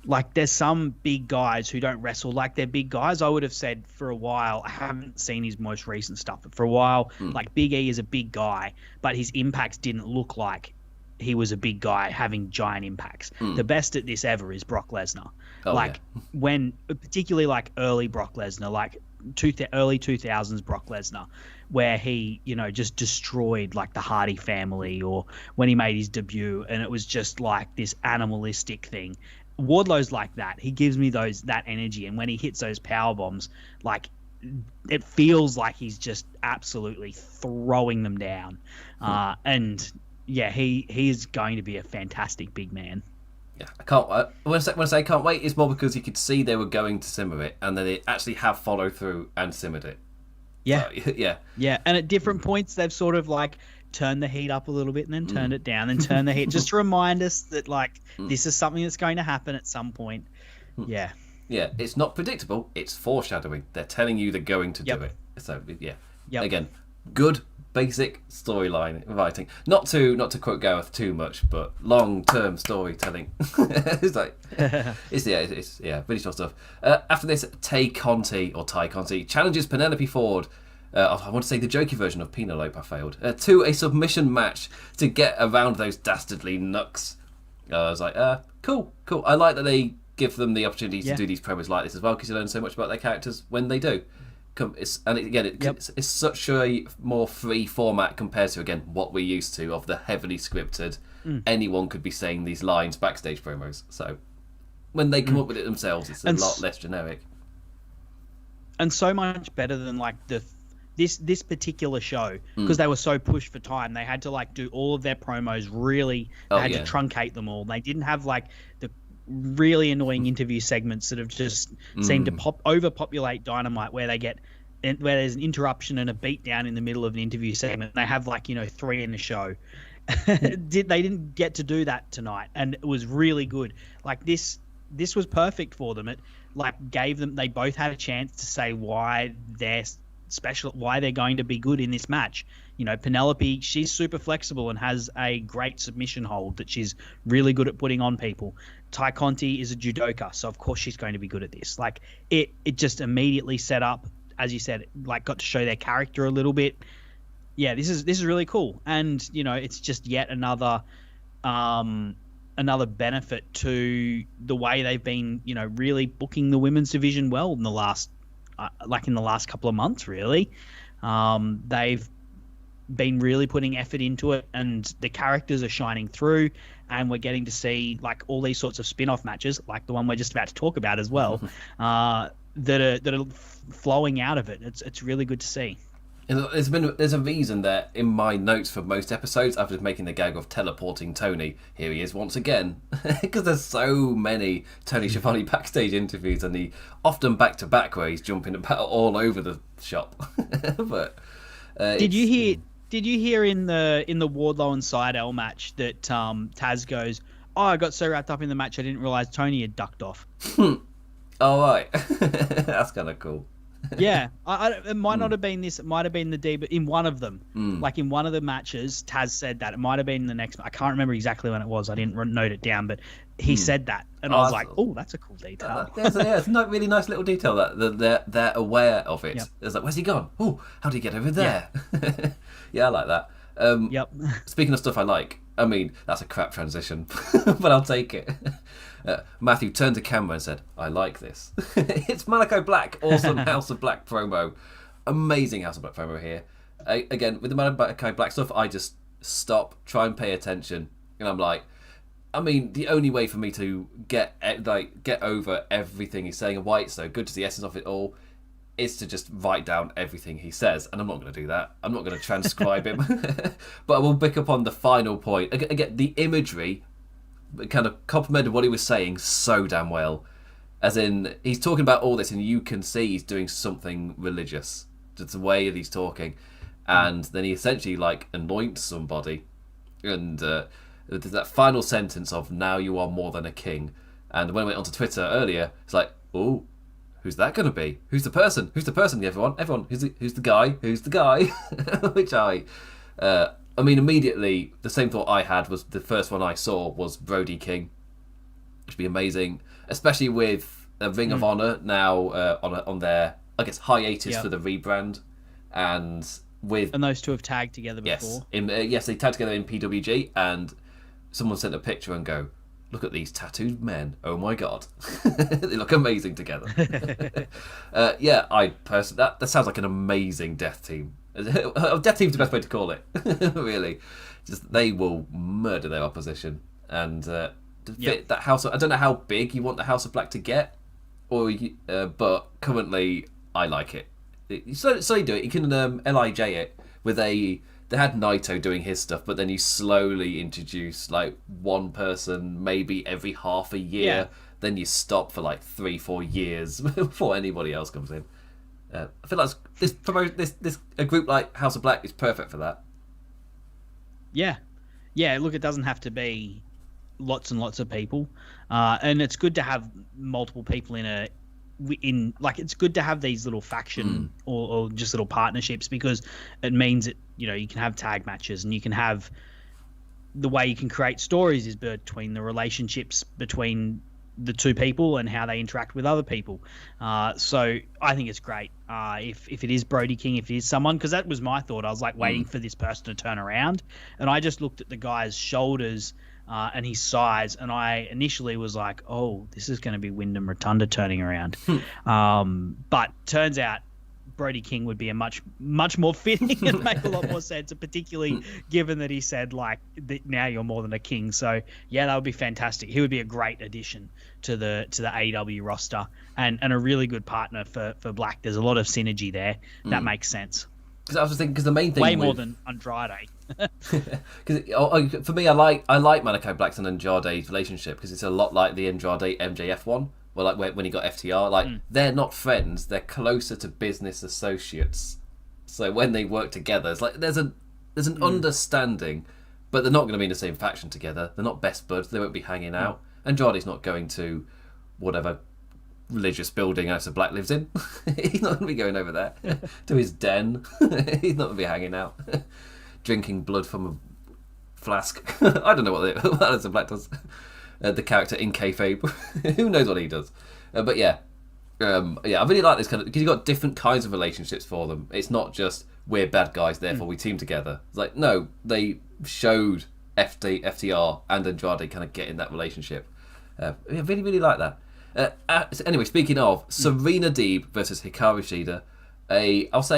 Like there's some big guys who don't wrestle like they're big guys. I would have said for a while, I haven't seen his most recent stuff, but for a while, like Big E is a big guy, but his impact didn't look like he was a big guy having giant impacts. The best at this ever is Brock Lesnar. When particularly like early Brock Lesnar, like early 2000s Brock Lesnar, where he, just destroyed like the Hardy family, or when he made his debut and it was just like this animalistic thing. Wardlow's like that. He gives me that energy, and when he hits those power bombs, like it feels like he's just absolutely throwing them down. And yeah, he's going to be a fantastic big man. Yeah, I can't. When I say can't wait, it's more because you could see they were going to simmer it, and then they actually have followed through and simmered it. Yeah, so, yeah. And at different points, they've sort of like turned the heat up a little bit, and then turned it down, and turned the heat, just to remind us that like this is something that's going to happen at some point. Yeah. Yeah, it's not predictable. It's foreshadowing. They're telling you they're going to do it. So yeah. Yep. Again, good basic storyline writing. Not to quote Gareth too much, but long-term storytelling. It's like it's really strong stuff. After this, Tay Conti challenges Penelope Ford. I want to say the jokey version of Penelope failed to a submission match to get around those dastardly knucks. I was like, cool. I like that they give them the opportunity to do these promos like this as well, because you learn so much about their characters when they do. It's such a more free format compared to, again, what we're used to of the heavily scripted, anyone could be saying these lines backstage promos. So when they come up with it themselves, it's a lot less generic. And so much better than like this particular show, because they were so pushed for time. They had to like do all of their promos really. They had to truncate them all. They didn't have like the really annoying interview segments that have just seemed to overpopulate Dynamite, where there's an interruption and a beatdown in the middle of an interview segment. They have like 3 in the show. They didn't get to do that tonight, and it was really good. Like this was perfect for them. It like gave them. They both had a chance to say why they're special, why they're going to be good in this match. Penelope, she's super flexible and has a great submission hold that she's really good at putting on people. Tay Conti is a judoka, so of course she's going to be good at this. Like it just immediately set up, as you said, like got to show their character a little bit. Yeah, this is really cool, and it's just yet another benefit to the way they've been, really booking the women's division well in the last couple of months. Really, they've been really putting effort into it, and the characters are shining through, and we're getting to see like all these sorts of spin-off matches, like the one we're just about to talk about as well, that are flowing out of it. It's really good to see. There's a reason that in my notes for most episodes I've just making the gag of teleporting Tony. Here he is once again, because there's so many Tony Schiavone backstage interviews, and he often back to back where he's jumping about all over the shop. But did you hear in the Wardlow and Seidel match that Taz goes, "Oh, I got so wrapped up in the match I didn't realize Tony had ducked off." All right. That's kind of cool. Yeah, it might not have been this. It might have been the Deeb, but in one of them, like in one of the matches, Taz said that. It might have been the next. I can't remember exactly when it was. I didn't note it down, but he said that, and I was like, "Oh, that's a cool detail." It's a really nice little detail that they're aware of it. Yep. It's like, where's he gone? Oh, how did he get over there? Yeah, I like that. Yep. Speaking of stuff I like, I mean, that's a crap transition, but I'll take it. Matthew turned to camera and said, "I like this." It's Malachi Black. Awesome House of Black promo. Amazing House of Black promo here. Again, with the Malachi Black stuff, I just stop, try and pay attention. And I'm like, I mean, the only way for me to get over everything he's saying and why it's so good to the essence of it all is to just write down everything he says. And I'm not going to do that. I'm not going to transcribe him. But I will pick up on the final point. Again, the imagery kind of complimented what he was saying so damn well. As in, he's talking about all this and you can see he's doing something religious. Just the way that he's talking. And then he essentially like anoints somebody. And there's that final sentence of, "Now you are more than a king." And when I went onto Twitter earlier, it's like, "Oh, who's that going to be? Who's the person? Who's the person? Everyone, who's the guy? Who's the guy?" Which I mean, immediately, the same thought I had was the first one I saw was Brody King, which would be amazing, especially with Ring of Honor now on their, I guess, hiatus for the rebrand, and those two have tagged together before. Yes, they tagged together in PWG, and someone sent a picture and go, look at these tattooed men. Oh my god, they look amazing together. Yeah, I personally that sounds like an amazing death team. Death team's the best way to call it. Really, just they will murder their opposition and fit that house. I don't know how big you want the House of Black to get, but currently I like it. So you do it. You can Lij it with a. They had Naito doing his stuff, but then you slowly introduce like one person maybe every half a year. Yeah. Then you stop for like 3-4 years before anybody else comes in. I feel like a group like House of Black is perfect for that. Yeah. Look, it doesn't have to be lots and lots of people, and it's good to have multiple people it's good to have these little faction or just little partnerships, because it means that you can have tag matches, and you can have the way you can create stories is between the relationships between the two people and how they interact with other people. So I think it's great if it is Brody King, if it is someone, because that was my thought. I was like waiting for this person to turn around, and I just looked at the guy's shoulders and his size, and I initially was like, oh, this is going to be Wyndham Rotunda turning around. But turns out Brody King would be a much more fitting and make a lot more sense, particularly given that he said now you're more than a king. So yeah, that would be fantastic. He would be a great addition to the AEW roster, and a really good partner for Black. There's a lot of synergy there. That makes sense. Because I was just thinking, because the main thing more than Andrade. Because for me, I like Malachi Black's and Andrade's relationship, because it's a lot like the Andrade MJF one. Well, like when he got FTR, they're not friends; they're closer to business associates. So when they work together, it's like there's an understanding, but they're not going to be in the same faction together. They're not best buds; they won't be hanging out. Andrade's not going to whatever religious building House of Black lives in. He's not going to be going over there to his den. He's not going to be hanging out, drinking blood from a flask. I don't know what House of Black does. The character in kayfabe, who knows what he does? But yeah, I really like this kind of, because you've got different kinds of relationships for them. It's not just we're bad guys, therefore we team together. It's like, no, they showed FTR and Andrade kind of get in that relationship. I really, really like that. Anyway, speaking of Serena Deeb versus Hikari Shida, I was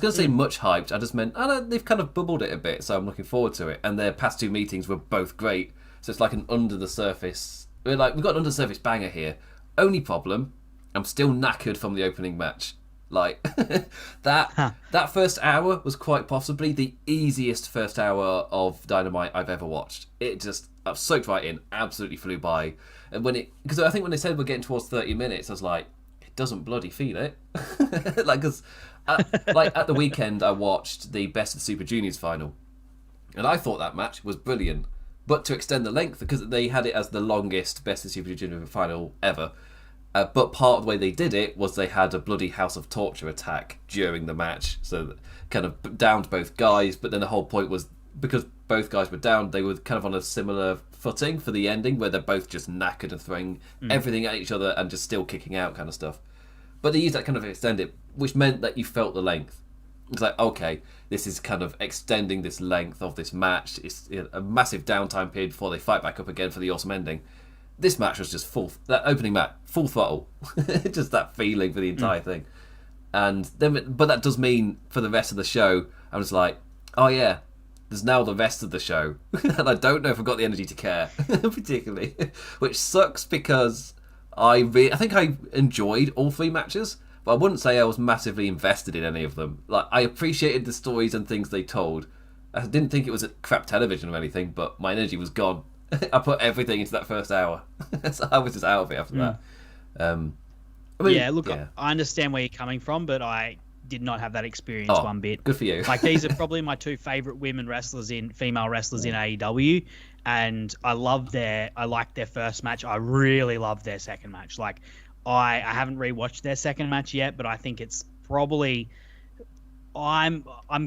going to say much hyped. I just meant they've kind of bubbled it a bit, so I'm looking forward to it. And their past two meetings were both great. So it's like an under the surface. We've got an under the surface banger here. Only problem, I'm still knackered from the opening match. Like that first hour was quite possibly the easiest first hour of Dynamite I've ever watched. It just, I was soaked right in, absolutely flew by. And because I think when they said we're getting towards 30 minutes, I was like, it doesn't bloody feel it. Because at the weekend I watched the Best of Super Juniors final, and I thought that match was brilliant. But to extend the length, because they had it as the longest Best of Super Junior final ever. But part of the way they did it was they had a bloody House of Torture attack during the match. So that kind of downed both guys. But then the whole point was, because both guys were down, they were kind of on a similar footing for the ending, where they're both just knackered and throwing everything at each other and just still kicking out kind of stuff. But they used that kind of extended, which meant that you felt the length. It's like, okay, this is kind of extending this length of this match. It's a massive downtime period before they fight back up again for the awesome ending. This match was just that opening match, full throttle. Just that feeling for the entire thing. And then, but that does mean for the rest of the show, I was like, oh yeah, there's now the rest of the show. And I don't know if I've got the energy to care, particularly. Which sucks, because I think I enjoyed all three matches. But I wouldn't say I was massively invested in any of them. Like, I appreciated the stories and things they told. I didn't think it was crap television or anything, but my energy was gone. I put everything into that first hour. So I was just out of it after that. I understand where you're coming from, but I did not have that experience one bit. Good for you. Like, these are probably my two favourite female wrestlers in AEW, and I like their first match. I really love their second match. Like, I haven't rewatched their second match yet, but I think it's probably, I'm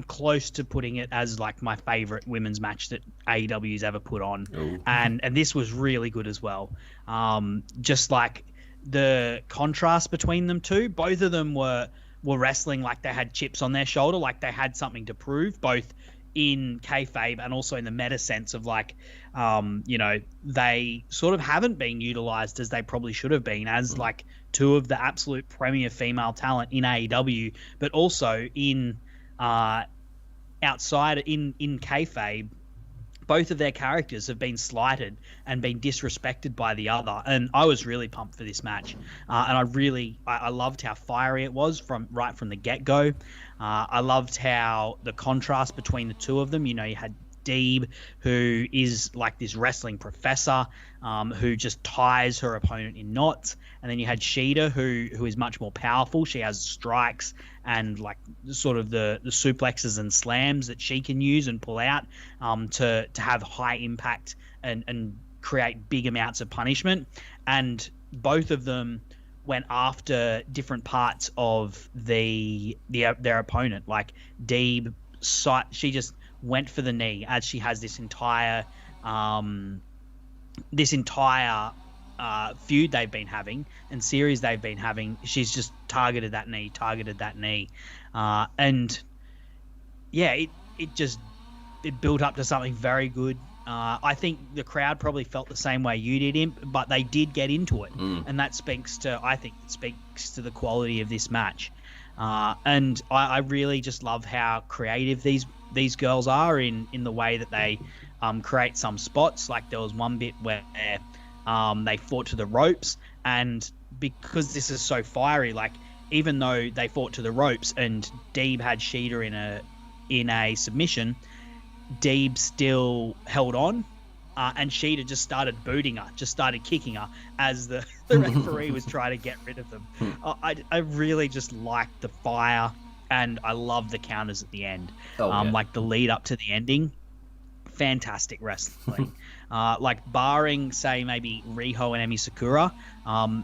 close to putting it as like my favorite women's match that AEW's ever put on. Ooh. And this was really good as well. Just like the contrast between them two, both of them were wrestling like they had chips on their shoulder, like they had something to prove, both in kayfabe and also in the meta sense of like, they sort of haven't been utilized as they probably should have been as like two of the absolute premier female talent in AEW, but also in outside in kayfabe. Both of their characters have been slighted and been disrespected by the other, and I was really pumped for this match. And I loved how fiery it was right from the get-go. I loved how the contrast between the two of them. You had Deeb, who is like this wrestling professor, who just ties her opponent in knots, and then you had Shida, who is much more powerful. She has strikes and like sort of the suplexes and slams that she can use and pull out to have high impact and create big amounts of punishment. And both of them went after different parts of their opponent. Like Deeb, she just went for the knee as she has this entire feud they've been having and series they've been having. She's just targeted that knee, and yeah, it built up to something very good. I think the crowd probably felt the same way you did, Imp, but they did get into it, and that speaks to the quality of this match. And I really just love how creative these girls are in the way that they create some spots. Like there was one bit where they fought to the ropes, and because this is so fiery, like even though they fought to the ropes and Deeb had Shida in a submission, Deeb still held on, and Shida just started booting her, just started kicking her as the referee was trying to get rid of them. I really just liked the fire, and I love the counters at the end. Like the lead up to the ending, fantastic wrestling. Like barring, say, maybe Riho and Emi Sakura,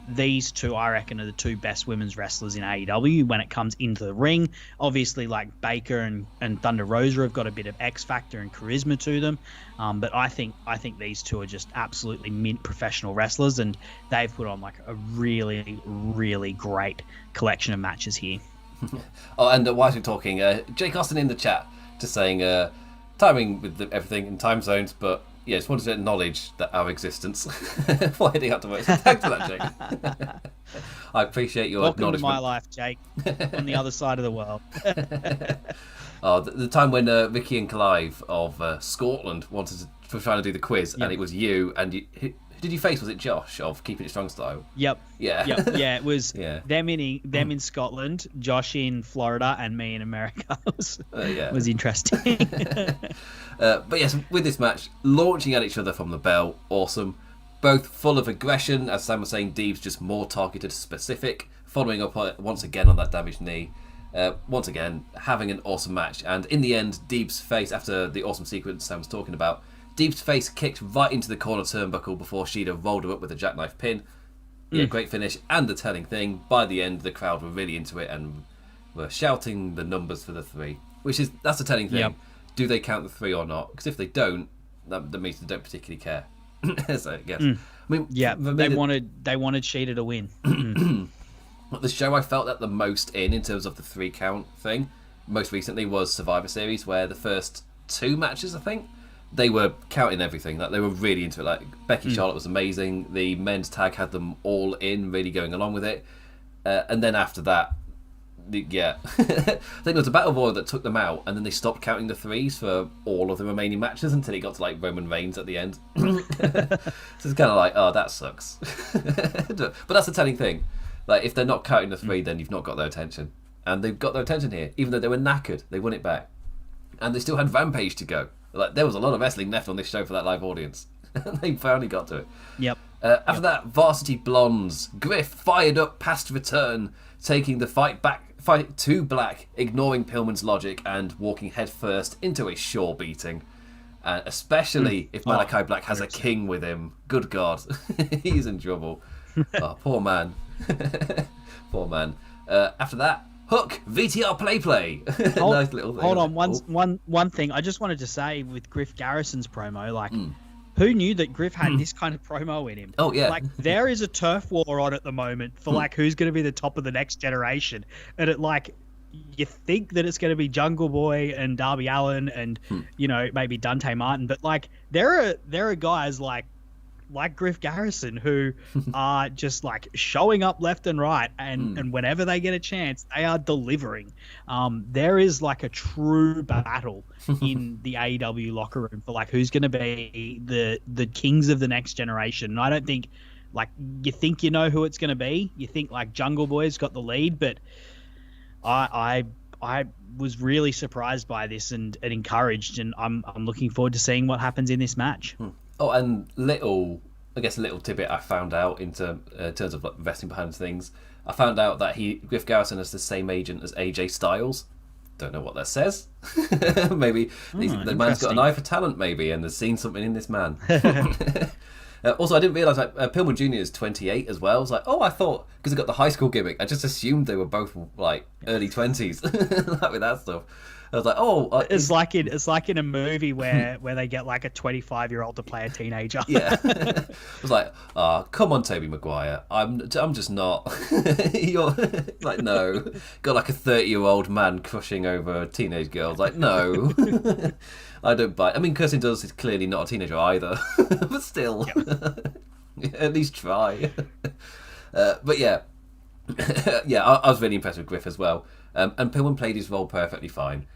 these two, I reckon, are the two best women's wrestlers in AEW when it comes into the ring. Obviously, like Baker and Thunder Rosa have got a bit of X factor and charisma to them, but I think these two are just absolutely mint professional wrestlers, and they've put on like a really, really great collection of matches here. And whilst we're talking, Jake Austin in the chat just saying timing with everything in time zones, but yeah, just wanted to acknowledge that our existence for heading up to work. So thanks for that, Jake. I appreciate your acknowledgement. Welcome to my life, Jake, on the other side of the world. The time when Vicky and Clive of Scotland wanted to try to do the quiz, and it was you, and who did you face? Was it Josh of Keeping It Strong Style? Yep. Yeah. Yep. Yeah, it was them in Scotland, Josh in Florida, and me in America. Was interesting. But yes, with this match, launching at each other from the bell, awesome. Both full of aggression, as Sam was saying. Deeb's just more targeted, specific, following up once again on that damaged knee. Once again, having an awesome match. And in the end, Deeb's face, after the awesome sequence Sam was talking about, Deeb's face kicked right into the corner turnbuckle before Shida rolled her up with a jackknife pin. Yeah, great finish. And the telling thing, by the end, the crowd were really into it and were shouting the numbers for the three. That's the telling thing. Yep. Do they count the three or not? Because if they don't, that means they don't particularly care. So, I guess. I mean, they wanted Shida to win. The show I felt that the most in terms of the 3 count thing, most recently was Survivor Series, where the first 2 matches, I think, they were counting everything. Like they were really into it. Like Becky Charlotte was amazing. The men's tag had them all in, really going along with it. And then after that, I think it was a Battle Royal that took them out, and then they stopped counting the 3s for all of the remaining matches until it got to like Roman Reigns at the end. So it's kind of like, oh, that sucks. But that's the telling thing. Like if they're not counting the 3, then you've not got their attention, and they've got their attention here, even though they were knackered. They won it back, and they still had Rampage to go. Like there was a lot of wrestling left on this show for that live audience. They finally got to it. Yep. After that, Varsity Blondes. Griff fired up past return, taking the fight to Black, ignoring Pillman's logic and walking headfirst into a sure beating. Especially if Malachi Black has a king with him. Good God. He's in trouble. Oh, poor man. Poor man. After that, Hook, VTR play. Nice little thing. Hold on, one thing. I just wanted to say with Griff Garrison's promo, like, who knew that Griff had this kind of promo in him? Oh, yeah. Like, there is a turf war on at the moment for, like, who's going to be the top of the next generation. And it, like, you think that it's going to be Jungle Boy and Darby Allin and maybe Dante Martin, but like there are guys like Griff Garrison who are just like showing up left and right, and whenever they get a chance, they are delivering. There is like a true battle in the AEW locker room for like who's going to be the kings of the next generation. And I don't think like you think you know who it's going to be. You think like Jungle Boy's got the lead, but I was really surprised by this and encouraged, and I'm looking forward to seeing what happens in this match. Oh, and little tidbit I found out in terms of like investing behind things. I found out that Griff Garrison is the same agent as AJ Styles. Don't know what that says. Maybe the man's got an eye for talent, maybe, and has seen something in this man. Also, I didn't realise like Pillman Jr. is 28 as well. I was like, I thought because he got the high school gimmick, I just assumed they were both like early 20s, like with that stuff. I was like, it's like in a movie where they get like a 25-year-old to play a teenager. Yeah, I was like, come on, Tobey Maguire, I'm just not. You're like, no, got like a 30-year-old man crushing over a teenage girl. Like, no. I don't buy. I mean, Kirsten Dunst is clearly not a teenager either, but still, at least try. But yeah, I was really impressed with Griff as well, and Pillman played his role perfectly fine.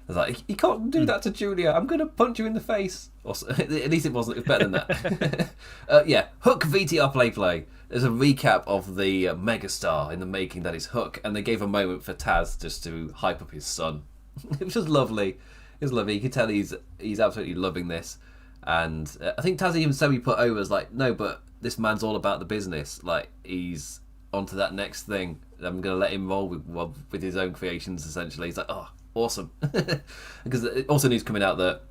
I was like, you can't do that to Julia. I'm going to punch you in the face. Or, at least it wasn't. It was better than that. Hook VTR play. There's a recap of the megastar in the making that is Hook, and they gave a moment for Taz just to hype up his son. It was just lovely. It was lovely. You can tell he's absolutely loving this. And I think Taz even said he put over as like, no, but this man's all about the business. Like, he's onto that next thing. I'm going to let him roll with his own creations, essentially. He's like, oh, awesome. Because also news coming out that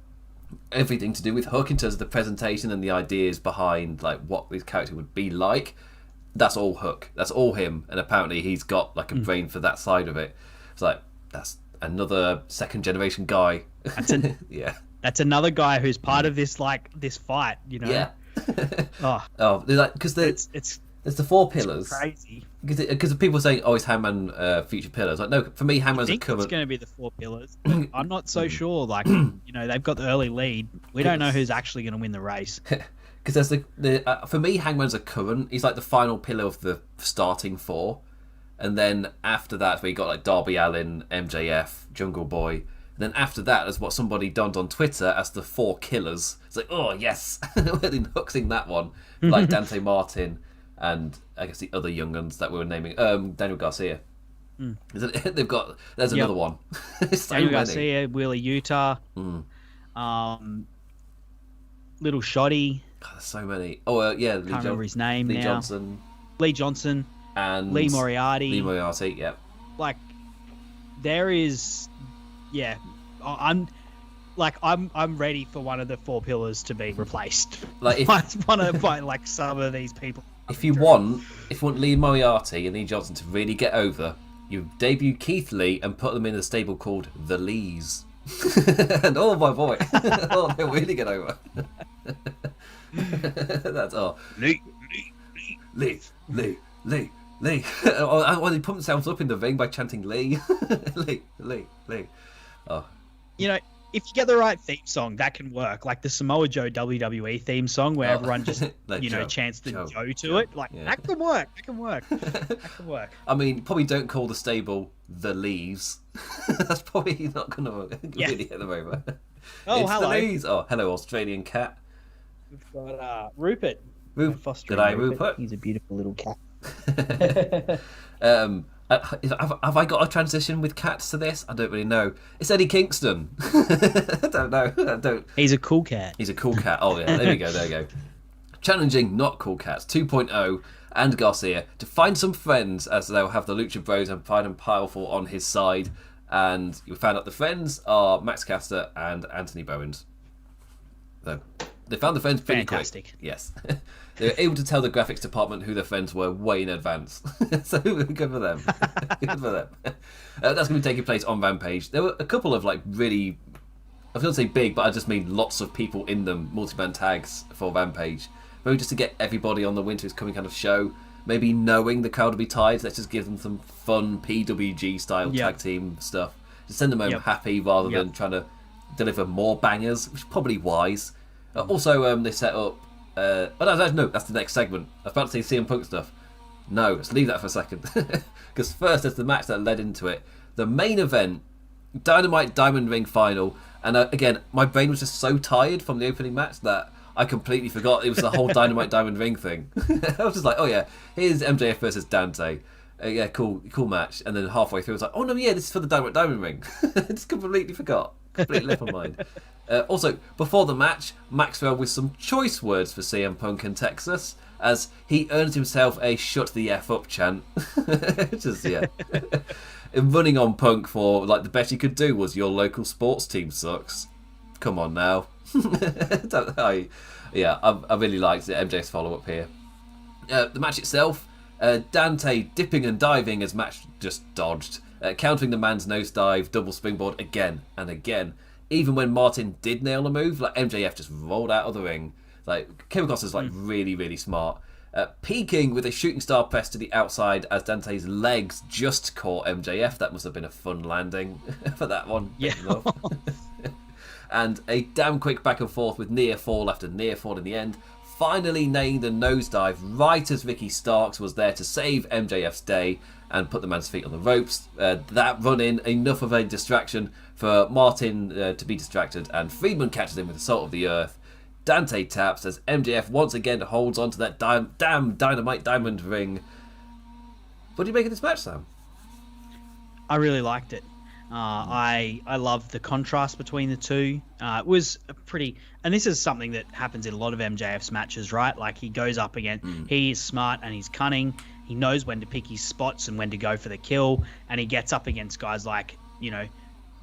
everything to do with Hook in terms of the presentation and the ideas behind like what his character would be like, that's all Hook. That's all him. And apparently he's got like a brain for that side of it. It's like, that's another second generation guy. That's another guy who's part of this fight, Yeah. Because it's the four pillars. Crazy. Because people saying, it's Hangman future pillars. Like, no, for me, Hangman's a current. It's going to be the four pillars. But I'm not so sure. Like, they've got the early lead. We don't know who's actually going to win the race. Because there's for me, Hangman's a current. He's like the final pillar of the starting four. And then after that, we got like Darby Allin, MJF, Jungle Boy. And then after that is what somebody donned on Twitter as the four killers. It's like, oh yes, we're in Hooks in that one. Like Dante Martin and I guess the other young guns that we were naming. Daniel Garcia. There's another one. So Daniel many. Garcia, Wheeler Utah, Little Shoddy. God, there's so many. Oh yeah, can't remember his name now. Lee Johnson. And Lee Moriarty, yeah. Like, there is, I'm ready for one of the four pillars to be replaced. Like, by like some of these people. If you want Lee Moriarty and Lee Johnson to really get over, you debut Keith Lee and put them in a stable called the Lees. And oh my boy, they'll really get over. That's all. Lee. Well, they put themselves up in the ring by chanting Lee. Lee. Oh. If you get the right theme song, that can work. Like the Samoa Joe WWE theme song where everyone just, chants the Joe to it. Like, that can work. That can work. I mean, probably don't call the stable the Leaves. That's probably not going to really get them over. Oh, it's hello. The Leaves. Oh, hello, Australian cat. We've got Rupert. G'day, Rupert. He's a beautiful little cat. Have I got a transition with cats to this? I don't really know. It's Eddie Kingston. I don't know. He's a cool cat. He's a cool cat. Oh yeah, there we go. Challenging Not Cool Cats 2.0 and Garcia to find some friends, as they'll have the Lucha Bros and Pride and Powerful on his side. And you found out the friends are Max Caster and Anthony Bowens. So they found the friends pretty Fantastic. Quick. Yes. They were able to tell the graphics department who their friends were way in advance. So good for them. Good for them. That's going to be taking place on Rampage. There were a couple of really, I was going to say big, but I just mean lots of people in them, multi-man tags for Rampage. Maybe just to get everybody on the Winter is Coming kind of show. maybe knowing the crowd will be tired, let's just give them some fun PWG style tag team stuff. Just send them home happy rather than trying to deliver more bangers, which is probably wise. Also, they set up. No, that's the next segment. I was about to say CM Punk stuff. No, let's leave that for a second. Because first, there's the match that led into it. The main event, Dynamite Diamond Ring final. And again, my brain was just so tired from the opening match that I completely forgot it was the whole Dynamite Diamond Ring thing. I was just like, oh yeah, here's MJF versus Dante. Yeah, cool match. And then halfway through, I was like, oh no, yeah, this is for the Dynamite Diamond Ring. I just completely forgot. Completely left my mind. Also, before the match, Maxwell with some choice words for CM Punk and Texas, as he earns himself a "shut the F up" chant. Just, and running on Punk for, like, the best he could do was "your local sports team sucks." Come on now. I really liked it. MJ's follow-up here. The match itself, Dante dipping and diving as Max just dodged, countering the man's nosedive, double springboard again and again. Even when Martin did nail a move, like, MJF just rolled out of the ring. Like, came across as really, really smart. Peaking with a shooting star press to the outside as Dante's legs just caught MJF. That must have been a fun landing for that one. Yeah. And a damn quick back and forth with near fall after near fall in the end. Finally nailing the nosedive right as Ricky Starks was there to save MJF's day and put the man's feet on the ropes. That run in, enough of a distraction for Martin to be distracted, and Friedman catches him with the salt of the earth. Dante taps as MJF once again holds on to that damn Dynamite Diamond Ring. What do you make of this match, Sam? I really liked it. I love the contrast between the two. It was a pretty, and this is something that happens in a lot of MJF's matches, right? Like, he goes up against, he is smart and he's cunning. He knows when to pick his spots and when to go for the kill, and he gets up against guys like,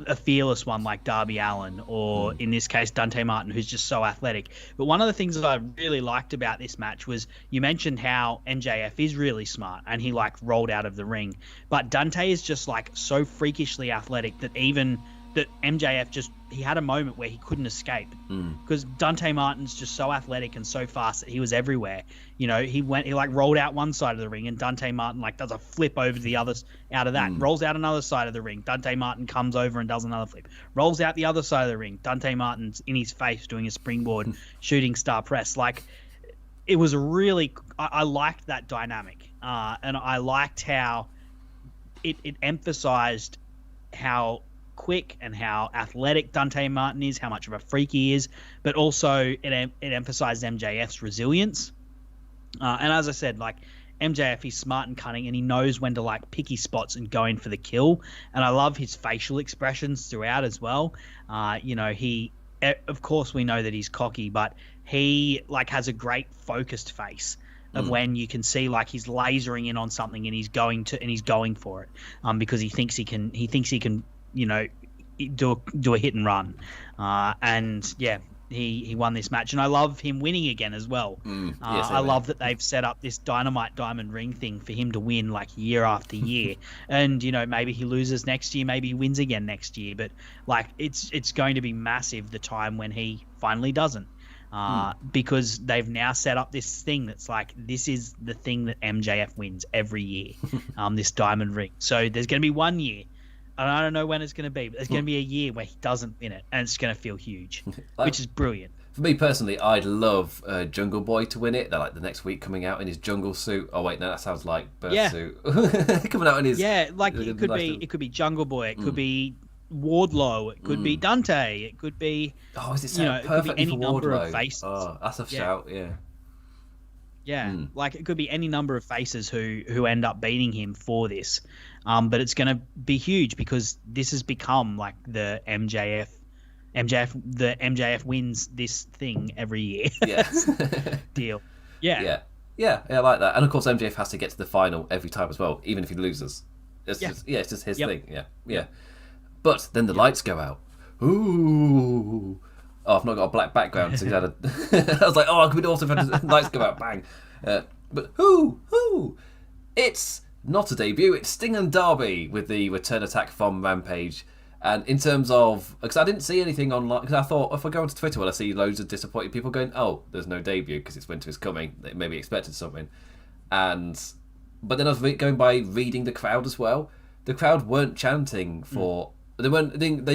a fearless one like Darby Allin, or in this case Dante Martin, who's just so athletic. But one of the things that I really liked about this match was, you mentioned how MJF is really smart and he like rolled out of the ring, but Dante is just like so freakishly athletic that MJF just, he had a moment where he couldn't escape because Dante Martin's just so athletic and so fast that he was everywhere. He like rolled out one side of the ring and Dante Martin like does a flip over to the other out of that, rolls out another side of the ring. Dante Martin comes over and does another flip, rolls out the other side of the ring. Dante Martin's in his face doing a springboard shooting star press. Like, it was I liked that dynamic, and I liked how it emphasized how quick and how athletic Dante Martin is, how much of a freak he is, but also it emphasized MJF's resilience. And as I said, like, MJF is smart and cunning, and he knows when to like pick his spots and go in for the kill. And I love his facial expressions throughout as well. He, of course, we know that he's cocky, but he like has a great focused face of when you can see like he's lasering in on something and he's going for it, because he thinks he can do a hit and run, and yeah, he won this match, and I love him winning again as well. I love that they've set up this Dynamite Diamond Ring thing for him to win like year after year, and maybe he loses next year, maybe he wins again next year, but like it's going to be massive the time when he finally doesn't. Because they've now set up this thing that's like, this is the thing that MJF wins every year, this Diamond Ring. So there's going to be 1 year, and I don't know when it's going to be, but there's going to be a year where he doesn't win it, and it's going to feel huge, which is brilliant. For me personally, I'd love Jungle Boy to win it. They're like the next week coming out in his jungle suit. Oh wait, no, that sounds like bird suit. Coming out in his it could be Jungle Boy, it could be Wardlow, it could be Dante, it could be it could be any number of faces. Oh, that's a shout, like it could be any number of faces who end up beating him for this, but it's going to be huge because this has become like the MJF wins this thing every year deal. Yeah, I like that. And of course MJF has to get to the final every time as well, even if he loses. It's just his thing. Yeah. But then the lights go out. Ooh. Oh, I've not got a black background, so I was like, I could also have the lights go out, bang. But who? It's not a debut, it's Sting and Darby with the return attack from Rampage. And in terms of, because I didn't see anything online, because I thought if I go onto Twitter, I see loads of disappointed people going, oh, there's no debut because it's Winter is Coming. They maybe expected something. But then I was going by reading the crowd as well. The crowd weren't chanting for they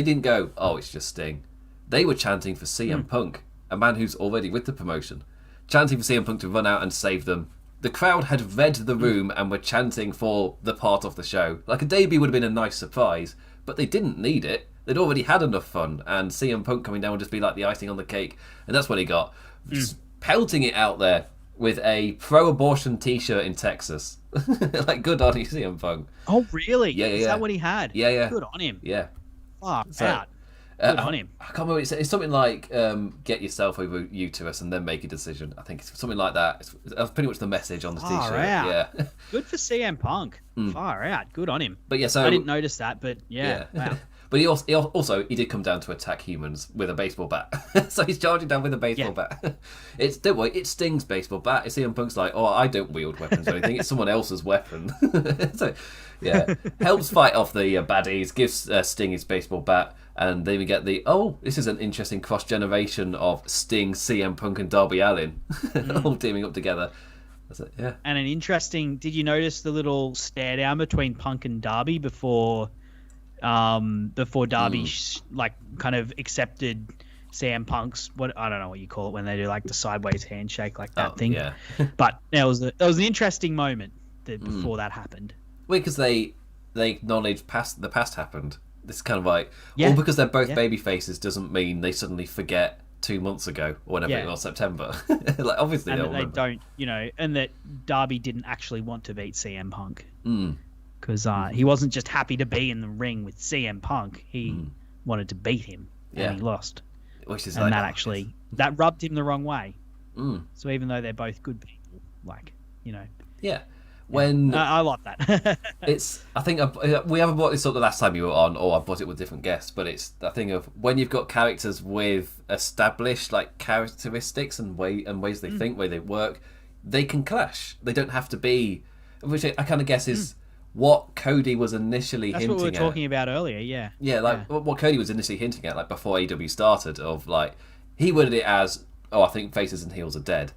didn't go, oh, it's just Sting. They were chanting for CM Punk, a man who's already with the promotion, chanting for CM Punk to run out and save them. The crowd had read the room and were chanting for the part of the show. Like, a debut would have been a nice surprise, but they didn't need it. They'd already had enough fun, and CM Punk coming down would just be like the icing on the cake. And that's what he got. Just pelting it out there with a pro-abortion t-shirt in Texas. Like, good on you, CM Punk. Oh, really? Yeah. Is that what he had? Yeah. Good on him. Yeah. Far out. Good on him. I can't remember. It's something like get yourself over uterus and then make a decision. I think it's something like that. That's pretty much the message on the t-shirt. Out. Yeah. Good for CM Punk. Far out. Good on him. But yeah, so I didn't notice that, but yeah. Wow. But he did come down to attack humans with a baseball bat. So he's charging down with a baseball bat. Don't worry, it's Sting's baseball bat. It's CM Punk's like, oh, I don't wield weapons or anything. It's someone else's weapon. So, yeah, helps fight off the baddies, gives Sting his baseball bat, and then we get this is an interesting cross generation of Sting, CM Punk, and Darby Allin all teaming up together. That's it. Yeah. And an interesting. Did you notice the little stare down between Punk and Darby before Darby kind of accepted CM Punk's I don't know what you call it when they do like the sideways handshake like that thing. Yeah. But there was an interesting moment before that happened. Well, because they acknowledge the past happened. This is kind of like because they're both baby faces doesn't mean they suddenly forget 2 months ago or whenever it was, September. Like, obviously and they'll they remember. don't, and that Darby didn't actually want to beat CM Punk. Because he wasn't just happy to be in the ring with CM Punk. He wanted to beat him, and he lost. Which is that rubbed him the wrong way. So even though they're both good people, Yeah. When I like that. I think we haven't brought this up the last time you were on, or I brought it with different guests, but it's that thing of when you've got characters with established like characteristics and ways they think, way they work, they can clash. They don't have to be, which I kind of guess is what Cody was initially hinting at. That's what we were talking about earlier, yeah. Yeah, what Cody was initially hinting at, like before AEW started, of like, he worded it as, I think faces and heels are dead.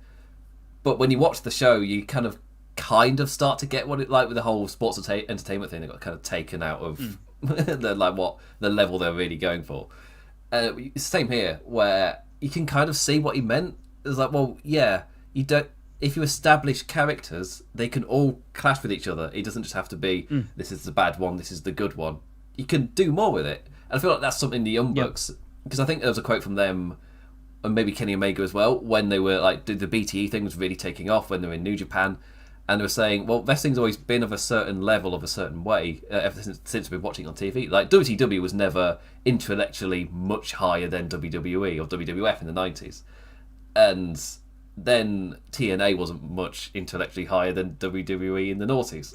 But when you watch the show, you kind of start to get what it like with the whole sports entertainment thing. They got kind of taken out of the level they're really going for. It's the same here, where you can kind of see what he meant. It's like, well, yeah, you don't. If you establish characters, they can all clash with each other. It doesn't just have to be this is the bad one, this is the good one. You can do more with it, and I feel like that's something the Young Bucks, because I think there was a quote from them, and maybe Kenny Omega as well, when they were like the BTE thing was really taking off when they were in New Japan. And they were saying, well, wrestling's always been of a certain level, of a certain way, ever since we've been watching on TV. Like, WCW was never intellectually much higher than WWE or WWF in the 90s. And then TNA wasn't much intellectually higher than WWE in the noughties.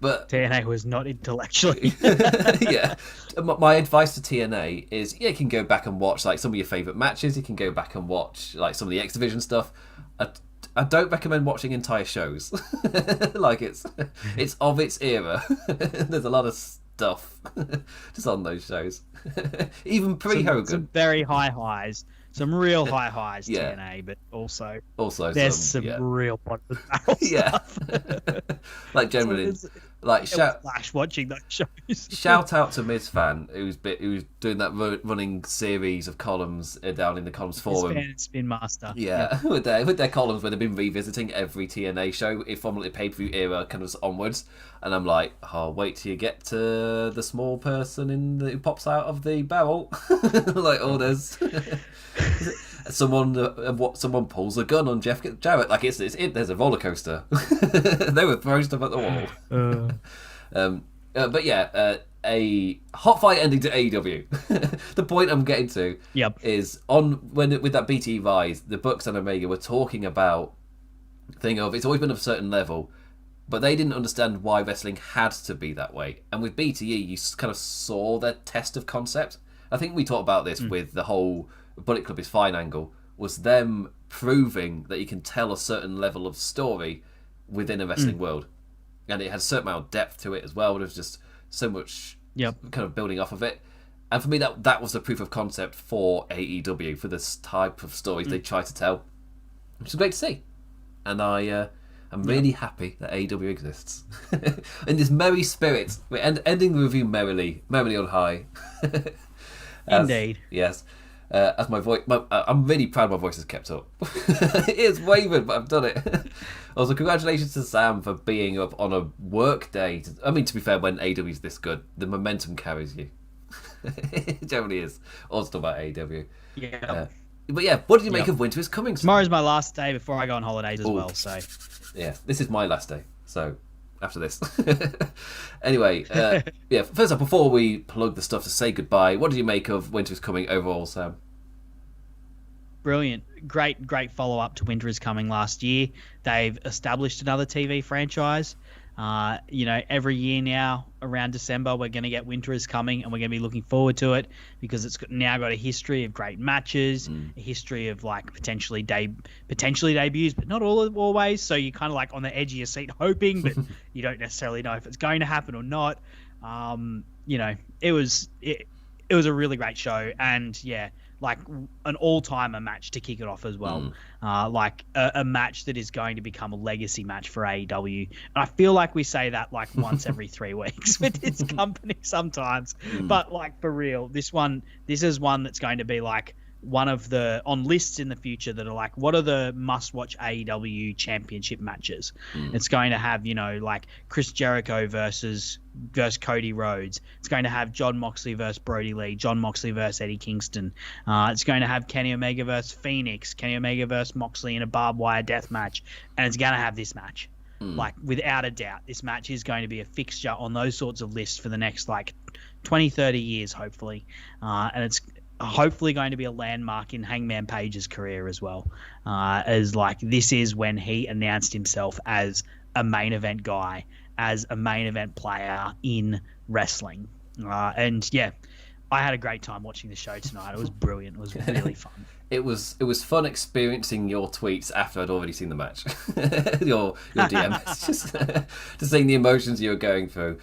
But TNA was not intellectually. Yeah. My advice to TNA is, you can go back and watch like some of your favourite matches. You can go back and watch like some of the X Division stuff. I don't recommend watching entire shows. Like, it's of its era. There's a lot of stuff just on those shows. Even pre-Hogan. Some very high highs. Some real high highs, TNA, but also there's some real bottom of the barrel stuff. Like, generally, like flash watching those shows. Shout out to Miz Fan, who's doing that running series of columns down in the columns forum. Miz Fan and Spin Master. Yeah, with their columns where they've been revisiting every TNA show, from the pay-per-view era kind of onwards. And I'm like, wait till you get to the small person who pops out of the barrel. Like, there's someone pulls a gun on Jeff Jarrett. Like, there's a roller coaster. They were throwing stuff at the wall. But yeah, a hot fight ending to AEW. The point I'm getting to is with that BT Rise, the Bucks and Omega were talking about it's always been of a certain level. But they didn't understand why wrestling had to be that way. And with BTE, you kind of saw their test of concept. I think we talked about this with the whole Bullet Club is Fine angle, was them proving that you can tell a certain level of story within a wrestling world. And it had a certain amount of depth to it as well. There was just so much kind of building off of it. And for me, that was the proof of concept for AEW, for this type of stories they try to tell, which is great to see. And I I'm really happy that AEW exists. In this merry spirit, we're ending the review merrily on high. Indeed. Yes. As my voice, I'm really proud my voice has kept up. It is wavered, but I've done it. Also, congratulations to Sam for being up on a work day. I mean, to be fair, when AEW is this good, the momentum carries you. It generally is. All stuff about AEW. Yeah. But yeah, what did you make of Winter is Coming? Tomorrow's my last day before I go on holidays as well. So yeah, this is my last day. So after this. Anyway, yeah. First up, before we plug the stuff to say goodbye, what did you make of Winter is Coming overall, Sam? Brilliant. Great follow-up to Winter is Coming last year. They've established another TV franchise. Every year now around December, we're going to get Winter is Coming, and we're going to be looking forward to it because it's now got a history of great matches, a history of like potentially debuts, but not always. So you're kind of like on the edge of your seat hoping, but you don't necessarily know if it's going to happen or not. It was a really great show, and yeah, like an all-timer match to kick it off as well. Like a match that is going to become a legacy match for AEW. And I feel like we say that like once every 3 weeks with this company sometimes. But like for real, this is one that's going to be like one of the on lists in the future that are like, what are the must-watch AEW championship matches? It's going to have, like Chris Jericho versus Cody Rhodes. It's going to have Jon Moxley versus Brody Lee, Jon Moxley versus Eddie Kingston. It's going to have Kenny Omega versus Phoenix, Kenny Omega versus Moxley in a barbed wire death match. And it's going to have this match. Like, without a doubt, this match is going to be a fixture on those sorts of lists for the next, like, 20, 30 years, hopefully. And it's hopefully going to be a landmark in Hangman Page's career as well. As, like, this is when he announced himself as a main event guy, as a main event player in wrestling. And, yeah, I had a great time watching the show tonight. It was brilliant. It was really fun. It was fun experiencing your tweets after I'd already seen the match. your DMs, just seeing the emotions you were going through.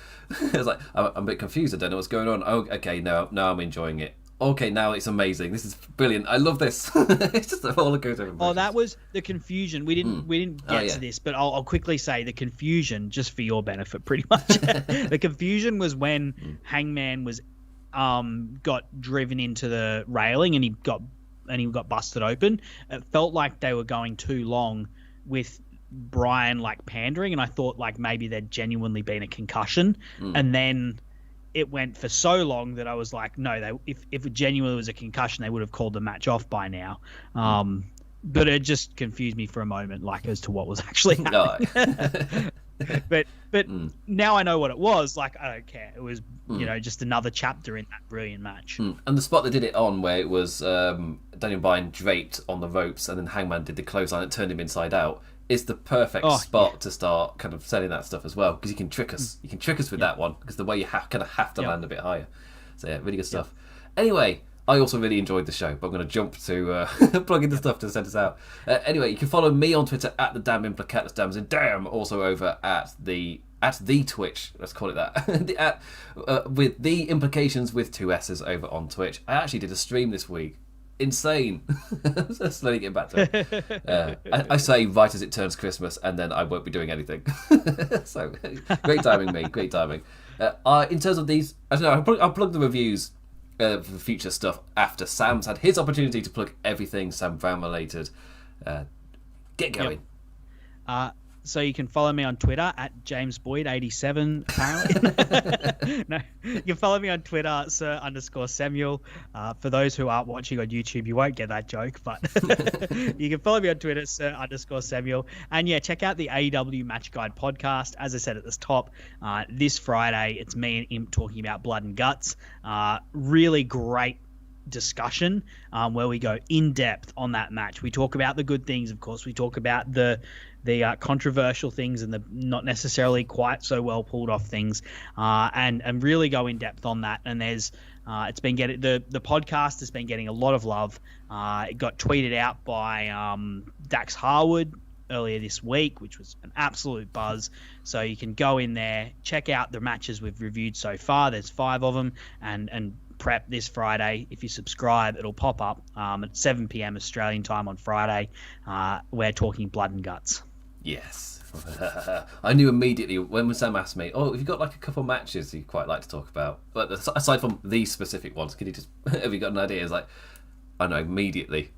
I was like, I'm a bit confused. I don't know what's going on. Oh, okay, now I'm enjoying it. Okay, now it's amazing. This is brilliant. I love this. It's just a roller coaster of emotions. Oh, that was the confusion. We didn't get to this, but I'll quickly say the confusion, just for your benefit, pretty much. The confusion was when Hangman was got driven into the railing and he got busted open. It felt like they were going too long with Bryan like pandering, and I thought like maybe there'd genuinely been a concussion, and then it went for so long that I was like, no, if it genuinely was a concussion, they would have called the match off by now. But it just confused me for a moment, like as to what was actually happening. But now I know what it was. Like, I don't care. It was just another chapter in that brilliant match. And the spot they did it on, where it was Daniel Bryan draped on the ropes, and then Hangman did the clothesline that turned him inside out, is the perfect spot to start kind of selling that stuff as well, because you can trick us. You can trick us with that one, because the way you have to land a bit higher. So yeah, really good stuff. Anyway, I also really enjoyed the show, but I'm going to jump to plug in the stuff to send us out. Anyway, you can follow me on Twitter at the Damn Implicat, that's Damn as in damn, also over at the Twitch, let's call it that, with the Implications with 2 S's over on Twitch. I actually did a stream this week. Insane. Slowly getting back to it. I say right as it turns Christmas, and then I won't be doing anything. So great timing, me. Great timing. In terms of these, I don't know. I'll plug the reviews for future stuff after Sam's had his opportunity to plug everything Sam Brown related. Get going. Yep. So you can follow me on Twitter at JamesBoyd87, apparently. No, you can follow me on Twitter, Sir_Samuel. For those who aren't watching on YouTube, you won't get that joke, but you can follow me on Twitter, Sir_Samuel. And yeah, check out the AEW Match Guide podcast. As I said at the top, this Friday, it's me and Imp talking about Blood and Guts. Really great discussion where we go in depth on that match. We talk about the good things, of course. We talk about the controversial things and the not necessarily quite so well pulled off things, and really go in depth on that. And there's it's been getting the podcast has been getting a lot of love. It got tweeted out by Dax Harwood earlier this week, which was an absolute buzz. So you can go in there, check out the matches we've reviewed so far. There's 5 of them, and prep this Friday. If you subscribe, it'll pop up at 7 p.m. Australian time on Friday. We're talking Blood and Guts. Yes. I knew immediately when Sam asked me, "Oh, have you got like a couple matches you quite like to talk about?" But aside from these specific ones, can you just have you got an idea? It's like I know immediately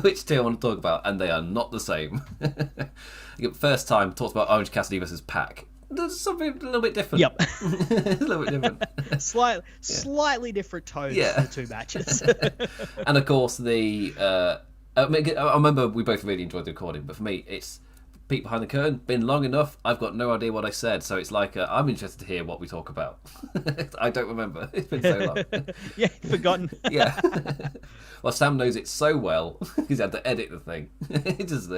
which two I want to talk about, and they are not the same. First time talked about Orange Cassidy versus Pac. There's something a little bit different. Yep. A little bit different. Slightly different tones Yeah. for the two matches. And of course, I remember we both really enjoyed the recording, but for me, it's peek behind the curtain. Been long enough. I've got no idea what I said, so it's like I'm interested to hear what we talk about. I don't remember. It's been so long. Yeah, forgotten. Yeah. Well, Sam knows it so well. He's had to edit the thing. It's just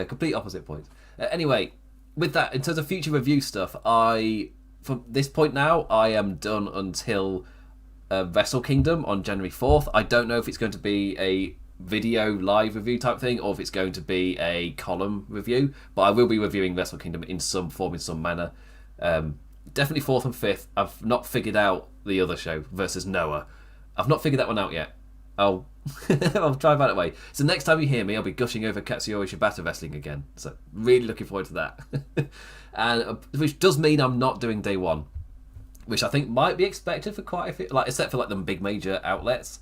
complete opposite points. Anyway, with that, in terms of future review stuff, from this point now, I am done until Wrestle Kingdom on January 4th. I don't know if it's going to be a video live review type thing or if it's going to be a column review, but I will be reviewing Wrestle Kingdom in some form, in some manner. Definitely 4th and 5th. I've not figured out the other show versus Noah. I've not figured that one out yet. I'll try and find it way. So next time you hear me, I'll be gushing over Katsuyori Shibata wrestling again. So really looking forward to that. And which does mean I'm not doing day one, which I think might be expected for quite a few, like except for like the big major outlets.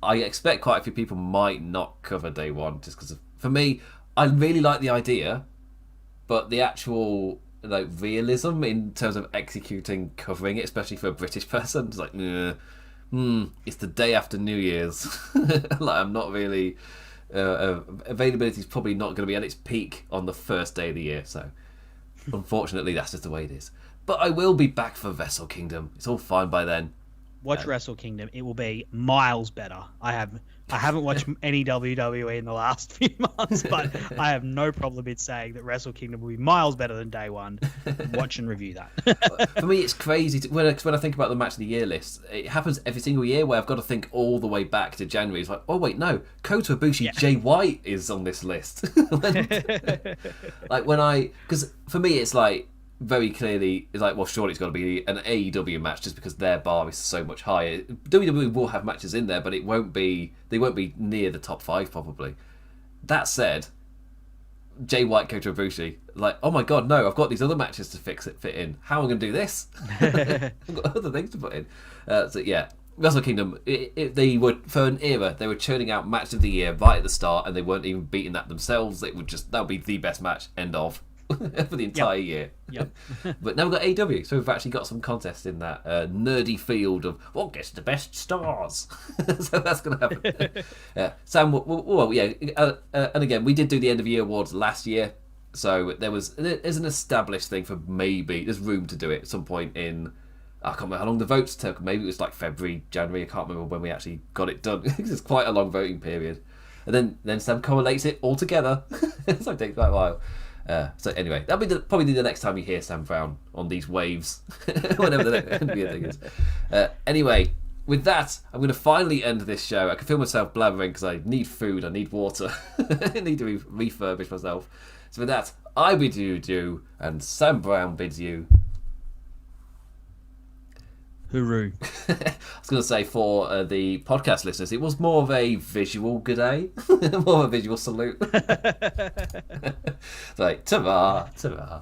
I expect quite a few people might not cover day one just because for me, I really like the idea, but the actual like realism in terms of executing covering it, especially for a British person, it's like, it's the day after New Year's. Like I'm not really availability is probably not going to be at its peak on the first day of the year. So unfortunately, that's just the way it is. But I will be back for Wrestle Kingdom. It's all fine by then. Watch Wrestle Kingdom. It will be miles better. I haven't watched any WWE in the last few months, but I have no problem in saying that Wrestle Kingdom will be miles better than day one. Watch and review that. For me, it's crazy. When I think about the Match of the Year list, it happens every single year where I've got to think all the way back to January. It's like, oh, wait, no. Kota Ibushi, Jay White is on this list. Because for me, it's like, very clearly, it's like, well, surely it's got to be an AEW match just because their bar is so much higher. WWE will have matches in there, but they won't be near the top 5 probably. That said, Jay White, Kota Ibushi, like, oh my god, no, I've got these other matches to fit in. How am I going to do this? I've got other things to put in. So yeah, Wrestle Kingdom, they were, for an era, they were churning out match of the year right at the start, and they weren't even beating that themselves. That would be the best match, end of. For the entire year. Yep. But now we've got AEW, so we've actually got some contest in that nerdy field of what gets the best stars. So that's going to happen. Sam, and again, we did do the end of year awards last year, so there's an established thing for there's room to do it at some point in. I can't remember how long the votes took. Maybe it was like February, January. I can't remember when we actually got it done. It's quite a long voting period, and then Sam correlates it all together. So it takes quite a while. So anyway, that'll be probably the next time you hear Sam Brown on these waves, whatever the NBA thing is. Anyway, with that, I'm going to finally end this show. I can feel myself blabbering because I need food, I need water, I need to refurbish myself. So with that, I bid you adieu, and Sam Brown bids you. Hooroo. I was going to say for the podcast listeners, it was more of a visual good day, more of a visual salute. It's like, ta-ra, ta-ra.